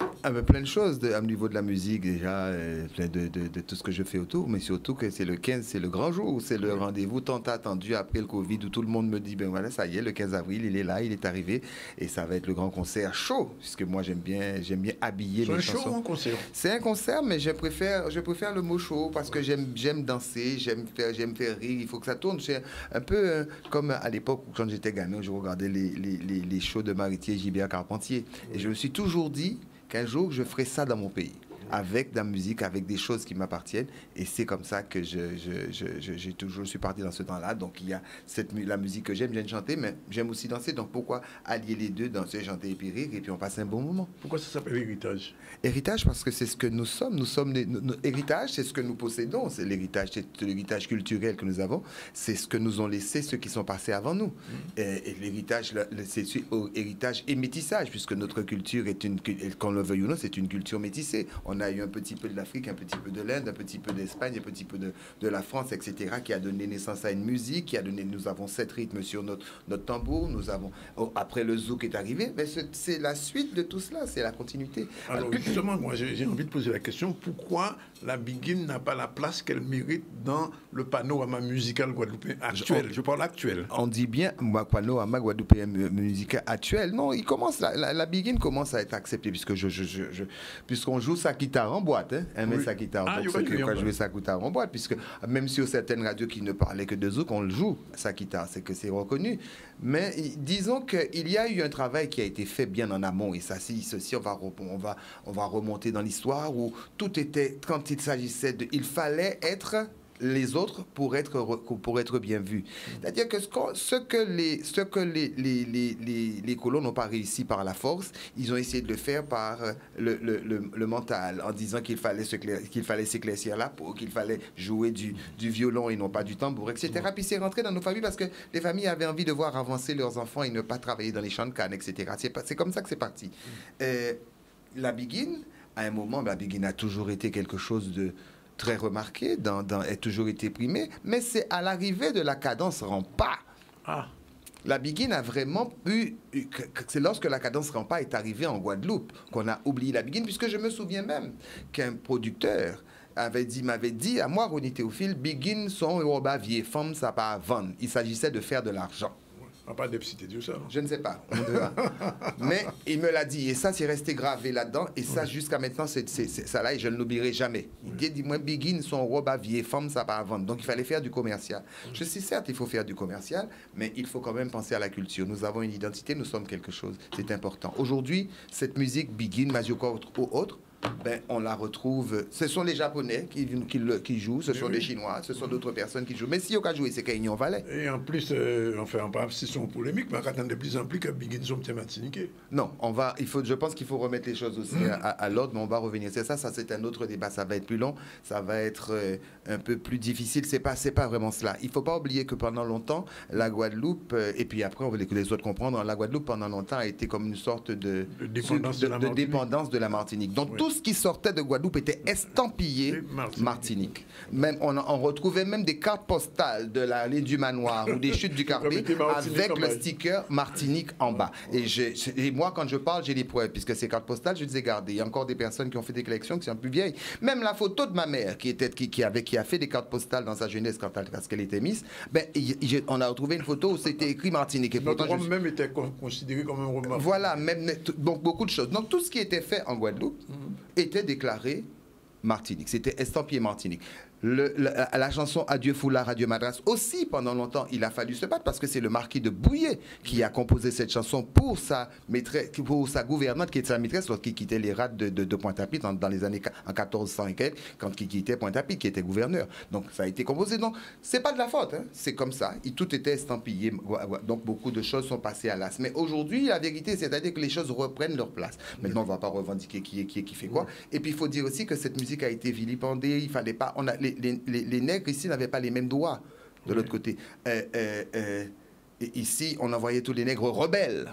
Plein de choses au niveau de la musique déjà, plein de tout ce que je fais autour, mais surtout que c'est le 15, c'est le grand jour, c'est le rendez-vous tant attendu après le Covid où tout le monde me dit, voilà, ça y est, le 15 avril, il est là, il est arrivé, et ça va être le grand concert chaud, puisque moi j'aime bien habiller mes chansons. C'est un concert. C'est un concert, mais je préfère le mot chaud parce que j'aime danser, j'aime faire rire, il faut que ça tourne. C'est un peu comme à l'époque où quand j'étais gamin, je regardais les shows de Maritier, Gilbert Carpentier, et je me suis toujours dit qu'un jour, je ferai ça dans mon pays, avec de la musique, avec des choses qui m'appartiennent. Et c'est comme ça que je suis parti dans ce temps-là. Donc, il y a la musique que j'aime chanter, mais j'aime aussi danser. Donc, pourquoi allier les deux, danser, chanter et puis rire, et puis on passe un bon moment? Pourquoi ça s'appelle héritage? Héritage, parce que c'est ce que nous sommes. Héritage, c'est ce que nous possédons. C'est l'héritage culturel que nous avons. C'est ce que nous ont laissé ceux qui sont passés avant nous. Et l'héritage, c'est héritage et métissage, puisque notre culture est qu'on le veuille ou non, c'est une culture métissée. On On a eu un petit peu de l'Afrique, un petit peu de l'Inde, un petit peu d'Espagne, un petit peu de la France, etc., qui a donné naissance à une musique, qui a donné, nous avons 7 rythmes sur notre tambour, nous avons, après le zouk est arrivé, mais c'est la suite de tout cela, c'est la continuité. Alors justement, moi j'ai envie de poser la question, pourquoi la biguine n'a pas la place qu'elle mérite dans le panorama musical guadeloupéen actuel? Je parle actuel. On dit bien, panorama guadeloupéen musical actuel. Non, il commence, la biguine commence à être acceptée, puisqu'on joue sa guitare en boîte. Hein, oui. Sa guitare en boîte, jouer sa guitare en boîte, puisque même sur certaines radios qui ne parlaient que de zouk, on le joue, sa guitare, c'est que c'est reconnu. Mais disons qu'il y a eu un travail qui a été fait bien en amont, et ça, ceci, on va remonter dans l'histoire où tout était, quand il s'agissait de, il fallait être les autres pour être bien vus. C'est-à-dire que ce que les colons n'ont pas réussi par la force, ils ont essayé de le faire par le mental, en disant qu'il fallait s'éclaircir la peau, qu'il fallait jouer du violon et non pas du tambour, etc. Puis c'est rentré dans nos familles parce que les familles avaient envie de voir avancer leurs enfants et ne pas travailler dans les champs de canne, etc. C'est comme ça que c'est parti. La biguine, à un moment, la biguine a toujours été quelque chose de très remarqué, a toujours été primé, mais c'est à l'arrivée de la cadence rampa. La biguine a vraiment eu... C'est lorsque la cadence rampa est arrivée en Guadeloupe qu'on a oublié la biguine, puisque je me souviens même qu'un producteur m'avait dit à moi, Ronnie Théophile, biguine son roba vieille femme, ça pas vendre. Il s'agissait de faire de l'argent. On pas d'épicité du ça. Je ne sais pas, on verra. Mais il me l'a dit, et ça, c'est resté gravé là-dedans, et ça, jusqu'à maintenant, c'est ça là, et je ne l'oublierai jamais. Il dit, moi, biguine, son robe à vieille femme, ça va à vendre. Donc, il fallait faire du commercial. Je sais, certes, il faut faire du commercial, mais il faut quand même penser à la culture. Nous avons une identité, nous sommes quelque chose. C'est important. Aujourd'hui, cette musique, biguine, Mazioka ou autre, ben, on la retrouve. Ce sont les Japonais qui jouent, ce sont les Chinois, ce sont d'autres personnes qui jouent. Mais si on a joué, c'est qu'Union Valais. Et en plus, enfin, si sont polémiques, mais on attend de plus en plus que Biguine sont Martiniquais. Non, je pense qu'il faut remettre les choses aussi à l'ordre, mais on va revenir. Ça c'est un autre débat. Ça va être plus long, ça va être un peu plus difficile. C'est pas vraiment cela. Il ne faut pas oublier que pendant longtemps, la Guadeloupe, et puis après, on veut que les autres comprendre, la Guadeloupe pendant longtemps a été comme une sorte de dépendance de la Martinique. Donc tout ce qui sortait de Guadeloupe était estampillé Martinique. Même, on retrouvait même des cartes postales de l'allée du Manoir ou des chutes du Carpé avec le sticker Martinique en bas. Et moi, quand je parle, j'ai des preuves, puisque ces cartes postales, je les ai gardées. Il y a encore des personnes qui ont fait des collections qui sont plus vieilles. Même la photo de ma mère qui a fait des cartes postales dans sa jeunesse quand elle était Miss, ben, on a retrouvé une photo où c'était écrit Martinique. Et notre rhum même était considéré comme un rhum. Voilà, donc beaucoup de choses. Donc tout ce qui était fait en Guadeloupe était déclaré Martinique. C'était estampillé Martinique. La chanson Adieu Foulard, Adieu Madras, aussi pendant longtemps, il a fallu se battre parce que c'est le marquis de Bouillet qui a composé cette chanson pour sa maîtresse, pour sa gouvernante qui était sa maîtresse lorsqu'il quittait les rades de Pointe-à-Pitre dans les années 1400 et quelques, quand il quittait Pointe-à-Pitre, qui était gouverneur. Donc ça a été composé. Donc c'est pas de la faute, hein. C'est comme ça. Tout était estampillé. Donc beaucoup de choses sont passées à l'as. Mais aujourd'hui, la vérité, c'est-à-dire que les choses reprennent leur place. Maintenant, on ne va pas revendiquer qui fait quoi. Et puis il faut dire aussi que cette musique a été vilipendée. Il fallait pas. Les nègres ici n'avaient pas les mêmes droits de l'autre côté. Ici, on envoyait tous les nègres rebelles.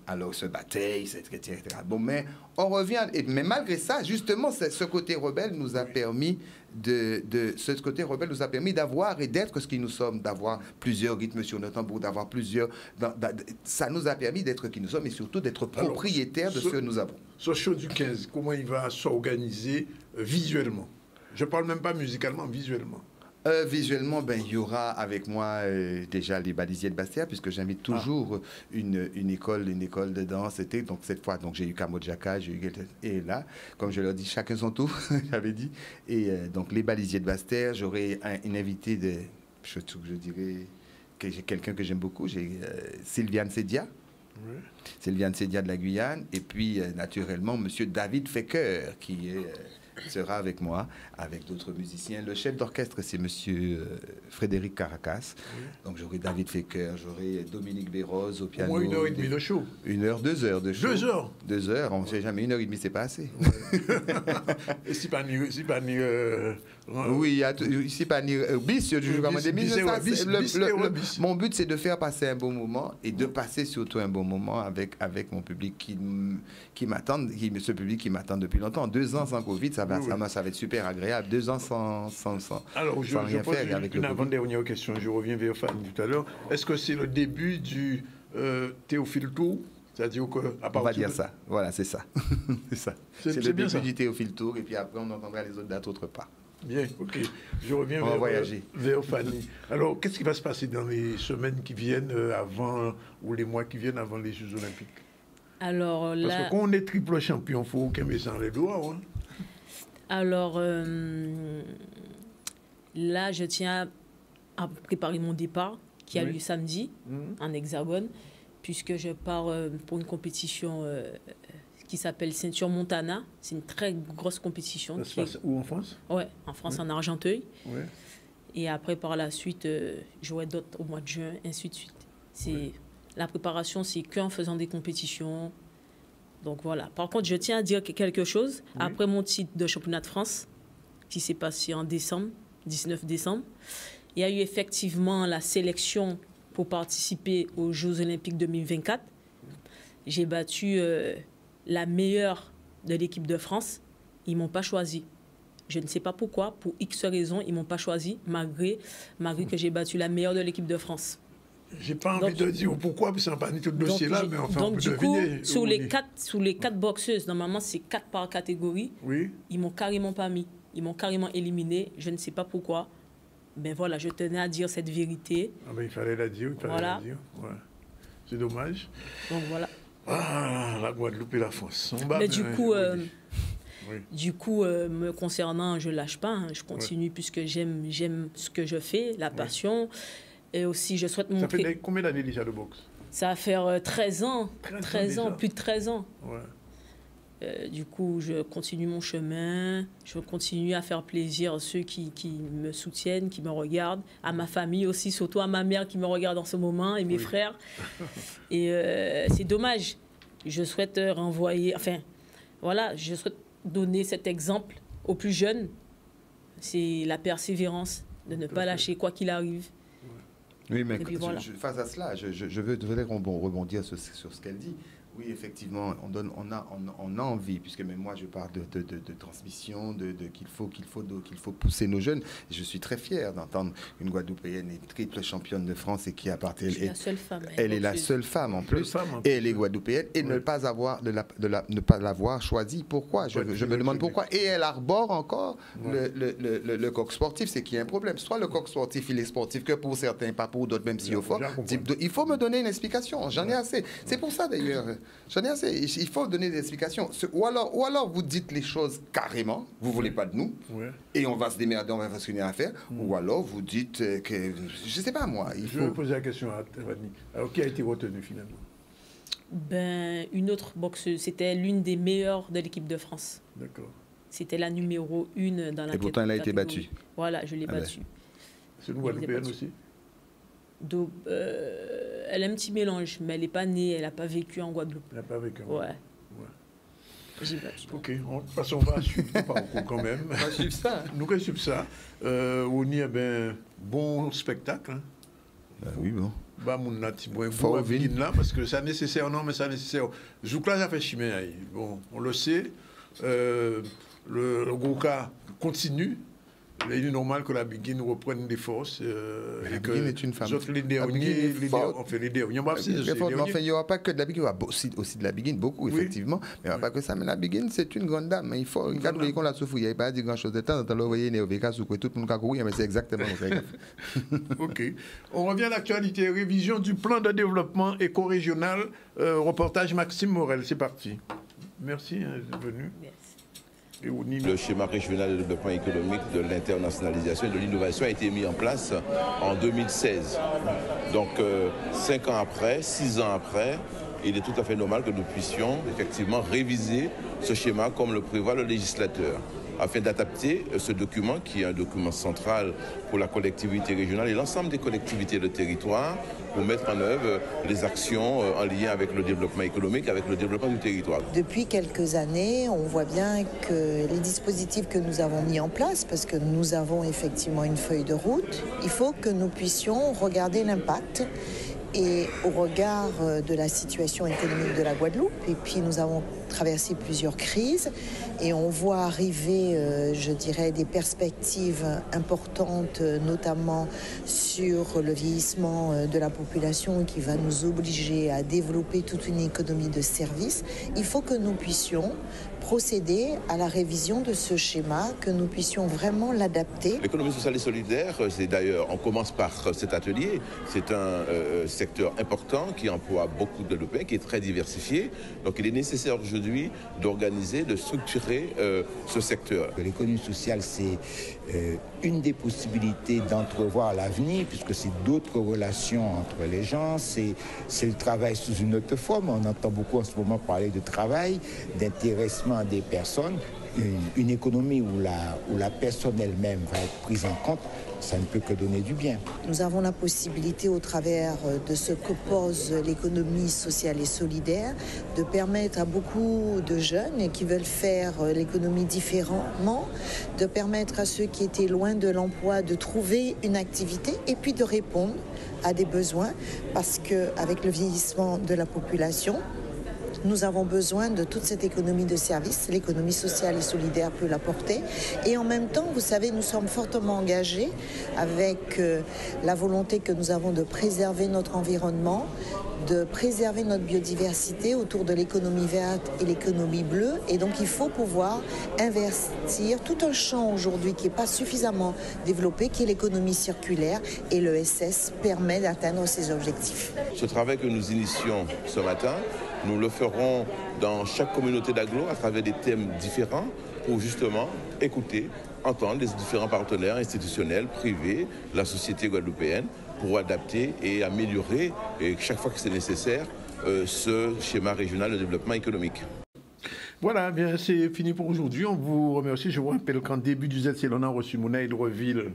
Alors, ils se battaient, etc. Bon, mais on revient. Mais malgré ça, justement, ce côté rebelle nous a permis ce côté rebelle nous a permis d'avoir et d'être ce que nous sommes, d'avoir plusieurs rythmes sur notre tambour, d'avoir plusieurs. Ça nous a permis d'être qui nous sommes et surtout d'être propriétaires de ce que nous avons. Ce show du 15, comment il va s'organiser visuellement? Je ne parle même pas musicalement, visuellement. Visuellement, il y aura avec moi déjà les balisiers de Bastia, puisque j'invite toujours une école de danse. Donc cette fois, j'ai eu Kamojaka, j'ai eu et là, comme je leur dis, chacun son tour, j'avais dit. Et donc les balisiers de Bastia, j'aurai une invitée je dirais que j'ai quelqu'un que j'aime beaucoup, j'ai Sylviane Sédia. Oui. Sylviane Sédia de la Guyane, et puis naturellement Monsieur David Fecker qui sera avec moi, avec d'autres musiciens. Le chef d'orchestre, c'est Monsieur Frédéric Caracas. Oui. Donc j'aurai David Fecker, j'aurai Dominique Béroz au piano. Au moins 1h30 de show. 2 heures de show. 2 heures. 2 heures, on ne sait jamais, 1h30 c'est pas assez. Et si pas Oui, ici, pas ni bis, je joue comme des bis. Mon but, c'est de faire passer un bon moment et de passer surtout un bon moment avec mon public qui m'attend, ce public qui m'attend depuis longtemps. 2 ans sans Covid, ça va être super agréable. 2 ans sans rien faire avec une avant-dernière question, je reviens vers Fanny tout à l'heure. Est-ce que c'est le début du Théophile Tour? C'est-à-dire on va dire ça. Voilà, c'est ça. C'est ça. C'est le début du Théophile Tour et puis après, on entendra les autres dates autre part. Bien, ok. Je reviens vers Fanny. Alors, qu'est-ce qui va se passer dans les semaines qui viennent avant, ou les mois qui viennent avant les Jeux Olympiques? Alors là... Parce que quand on est triple champion, il faut aucun message les doigts. Hein? Alors, là, je tiens à préparer mon départ, qui a lieu samedi, en Hexagone, puisque je pars pour une compétition... qui s'appelle Ceinture Montana. C'est une très grosse compétition. Ça se passe où, en France? Oui, en France, en Argenteuil. Ouais. Et après, par la suite, j'aurai d'autres au mois de juin, ainsi de suite. La préparation, c'est qu'en faisant des compétitions. Donc voilà. Par contre, je tiens à dire quelque chose. Oui. Après mon titre de championnat de France, qui s'est passé en décembre, 19 décembre, il y a eu effectivement la sélection pour participer aux Jeux Olympiques 2024. J'ai battu... la meilleure de l'équipe de France, ils ne m'ont pas choisi. Je ne sais pas pourquoi, pour X raisons, ils ne m'ont pas choisi, malgré que j'ai battu la meilleure de l'équipe de France. Je n'ai pas envie de dire pourquoi, parce que ce n'est pas tout le dossier-là, mais enfin, on peut deviner. Donc, sur les 4 boxeuses, normalement, c'est 4 par catégorie, ils ne m'ont carrément pas mis. Ils m'ont carrément éliminé, je ne sais pas pourquoi. Mais voilà, je tenais à dire cette vérité. Ah ben, il fallait la dire, voilà. Ouais. C'est dommage. Donc voilà. Ah, la Guadeloupe et la France. Mais du coup, me concernant, je ne lâche pas. Hein, je continue puisque j'aime ce que je fais, la passion. Et aussi, je souhaite montrer... Ça fait combien d'années déjà de boxe? Ça va faire 13 ans. 13 ans, plus de 13 ans. Ouais. Du coup, je continue mon chemin. Je continue à faire plaisir à ceux qui me soutiennent, qui me regardent. À ma famille aussi, surtout à ma mère qui me regarde en ce moment et mes frères. Et c'est dommage. Je souhaite renvoyer... Enfin, voilà, je souhaite donner cet exemple aux plus jeunes. C'est la persévérance, de ne pas lâcher quoi qu'il arrive. Oui, mais face à cela, je veux rebondir sur ce qu'elle dit. Oui, effectivement, on a envie, puisque même moi je parle de transmission, qu'il faut pousser nos jeunes. Et je suis très fier d'entendre une Guadeloupéenne et triple championne de France et qui appartient. Elle est la seule femme. Elle est la seule femme en plus, et elle est guadeloupéenne et ne pas l'avoir choisie. Pourquoi? Je me demande pourquoi. Et elle arbore encore le coq sportif, c'est qu'il y a un problème. Soit le coq sportif, il est sportif que pour certains, pas pour d'autres, même si au fort. Il faut me donner une explication. J'en ai assez. C'est pour ça d'ailleurs. J'en ai assez. Il faut donner des explications. Ou alors vous dites les choses carrément, vous ne voulez pas de nous, et on va se démerder, on va faire ce qu'il y a à faire. Ou alors vous dites que, je ne sais pas moi. Je vais poser la question à Fanny. Alors, qui a été retenu finalement? Une autre boxeuse. C'était l'une des meilleures de l'équipe de France. D'accord. C'était la numéro 1 dans la catégorie. Et pourtant, elle a été battue. Voilà, je l'ai battue. C'est une Guadeloupéenne aussi? Donc, elle a un petit mélange, mais elle n'est pas née, elle n'a pas vécu en Guadeloupe. Elle n'a pas vécu en Guadeloupe. J'ai battu. Ok, on va suivre le parcours quand même. On va suivre ça. Nous allons suivre ça. On y a un bon spectacle. Hein. Oui, bon. Parce que ça nécessaire, non, mais ça nécessaire. Zoukla, ça fait chimère. Bon, on le sait. Le Gouka continue. Il est normal que la Biguine reprenne des forces. La Biguine est une femme. Il n'y aura pas que de la Biguine, il y aura aussi de la Biguine, beaucoup, effectivement. Mais il n'y aura pas que ça. Mais la Biguine, c'est une grande dame. Il faut, quand vous qu'on la souffre, il n'y avait pas dit grand-chose de temps. Dans le voyez, tout le monde a couru, mais c'est exactement ça. OK. On revient à l'actualité. Révision du plan de développement éco-régional. Reportage Maxime Morel. C'est parti. Merci d'être venu. Merci. Le schéma régional de développement économique, de l'internationalisation et de l'innovation a été mis en place en 2016. Donc 5 ans après, 6 ans après, il est tout à fait normal que nous puissions effectivement réviser ce schéma comme le prévoit le législateur. afin d'adapter ce document qui est un document central pour la collectivité régionale et l'ensemble des collectivités de territoire pour mettre en œuvre les actions en lien avec le développement économique, avec le développement du territoire. Depuis quelques années, on voit bien que les dispositifs que nous avons mis en place, parce que nous avons effectivement une feuille de route, il faut que nous puissions regarder l'impact et au regard de la situation économique de la Guadeloupe. Et puis nous avons traversé plusieurs crises et on voit arriver, je dirais, des perspectives importantes, notamment sur le vieillissement de la population qui va nous obliger à développer toute une économie de services. Il faut que nous puissions procéder à la révision de ce schéma, que nous puissions vraiment l'adapter. L'économie sociale et solidaire, c'est d'ailleurs, on commence par cet atelier, c'est un secteur important qui emploie beaucoup de l'Européens, qui est très diversifié. Donc il est nécessaire aujourd'hui d'organiser, de structurer ce secteur. L'économie sociale, c'est une des possibilités d'entrevoir l'avenir, puisque c'est d'autres relations entre les gens, c'est le travail sous une autre forme. On entend beaucoup en ce moment parler de travail, d'intéressement des personnes. Une économie où la personne elle-même va être prise en compte, ça ne peut que donner du bien. Nous avons la possibilité, au travers de ce que pose l'économie sociale et solidaire, de permettre à beaucoup de jeunes qui veulent faire l'économie différemment, de permettre à ceux qui étaient loin de l'emploi de trouver une activité et puis de répondre à des besoins, parce qu'avec le vieillissement de la population, nous avons besoin de toute cette économie de services. L'économie sociale et solidaire peut l'apporter. Et en même temps, vous savez, nous sommes fortement engagés avec la volonté que nous avons de préserver notre environnement, de préserver notre biodiversité autour de l'économie verte et l'économie bleue. Et donc, il faut pouvoir investir tout un champ aujourd'hui qui n'est pas suffisamment développé, qui est l'économie circulaire. Et l'ESS permet d'atteindre ces objectifs. Ce travail que nous initions ce matin, nous le ferons dans chaque communauté d'agglo à travers des thèmes différents pour justement écouter, entendre les différents partenaires institutionnels, privés, la société guadeloupéenne pour adapter et améliorer, et chaque fois que c'est nécessaire, ce schéma régional de développement économique. Voilà, bien c'est fini pour aujourd'hui. On vous remercie. Je vous rappelle qu'en début du ZCL, on a reçu Mona Hydreville,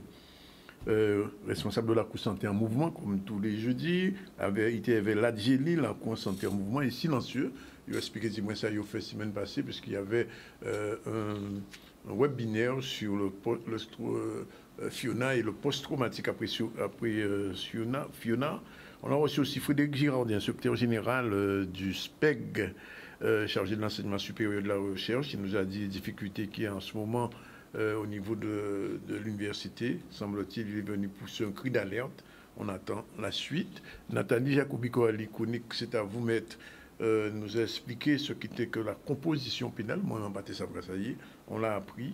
responsable de la Cour Santé en Mouvement, comme tous les jeudis. Il y avait Ladjeli, la Cour Santé en Mouvement, et silencieux. Il a expliqué ça il a fait la semaine passée, puisqu'il y avait un webinaire sur le Fiona et le post-traumatique après Fiona. On a reçu aussi Frédéric Girardien, secrétaire général du SPEG, chargé de l'enseignement supérieur et de la recherche. Il nous a dit les difficultés qu'il y a en ce moment au niveau de l'université. Semble-t-il, il est venu pousser un cri d'alerte. On attend la suite. Nathalie Jacobi-Coali, c'est à vous, maître, nous a expliqué ce qu'était que la composition pénale. Moi, on battait ça, ça y est, on l'a appris.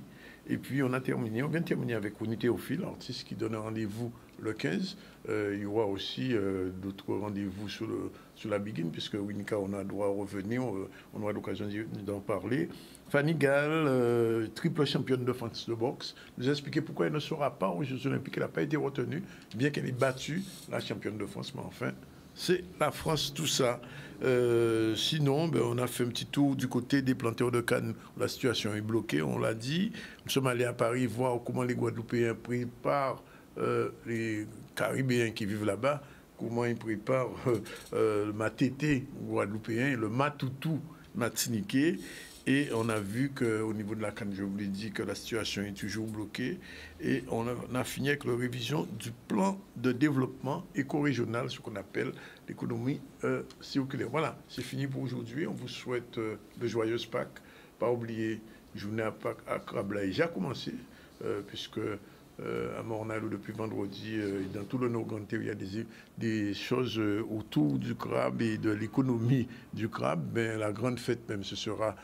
Et puis, on vient de terminer avec Unité Théophile, artiste qui donne un rendez-vous le 15. Il y aura aussi d'autres rendez-vous sur la Biguine, puisque Winika, on a droit à revenir, on aura l'occasion d'en parler. Fanny Gall, triple championne de France de boxe, nous a expliqué pourquoi elle ne sera pas aux Jeux Olympiques. Elle n'a pas été retenue, bien qu'elle ait battu la championne de France. Mais enfin, c'est la France, tout ça. Sinon, on a fait un petit tour du côté des planteurs de canne où la situation est bloquée, on l'a dit. Nous sommes allés à Paris voir comment les Guadeloupéens préparent les Caribéens qui vivent là-bas, comment ils préparent le matété guadeloupéen et le matoutou martiniquais. Et on a vu qu'au niveau de la canne, je vous l'ai dit, que la situation est toujours bloquée. Et on a fini avec la révision du plan de développement éco-régional, ce qu'on appelle l'économie circulaire. Voilà, c'est fini pour aujourd'hui. On vous souhaite de joyeuses Pâques. Pas oublier, journée à Pâques à Crabe a déjà commencé, puisque à Mornalo depuis vendredi, dans tout le Nord-Ganté, il y a des choses autour du crabe et de l'économie du crabe. Ben, la grande fête même, ce sera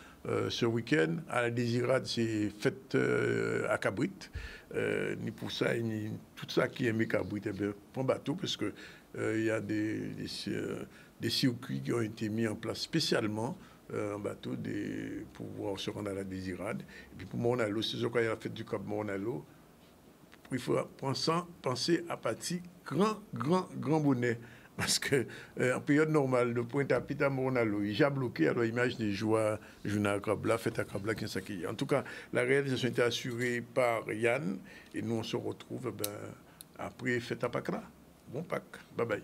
ce week-end. À la Désirade, c'est fête à Cabrit. Ni pour ça, ni tout ça qui aime Cabrit, eh bien, prends bateau, parce que il y a des circuits qui ont été mis en place spécialement en bateau pour pouvoir se rendre à la Désirade. Et puis pour Mornalo, c'est ce qu'il y a la fête du Cap Mornalo. Il faut penser à partir grand bonnet Parce que en période normale, de Pointe-à-Pitre, Moronalo, il a bloqué, alors imaginez, joie, journée à Krabla, fête à Krabla, qui est en tout cas, la réalisation était assurée par Yann, et nous on se retrouve après fête à Pâques là. Bon Pâques, bye bye.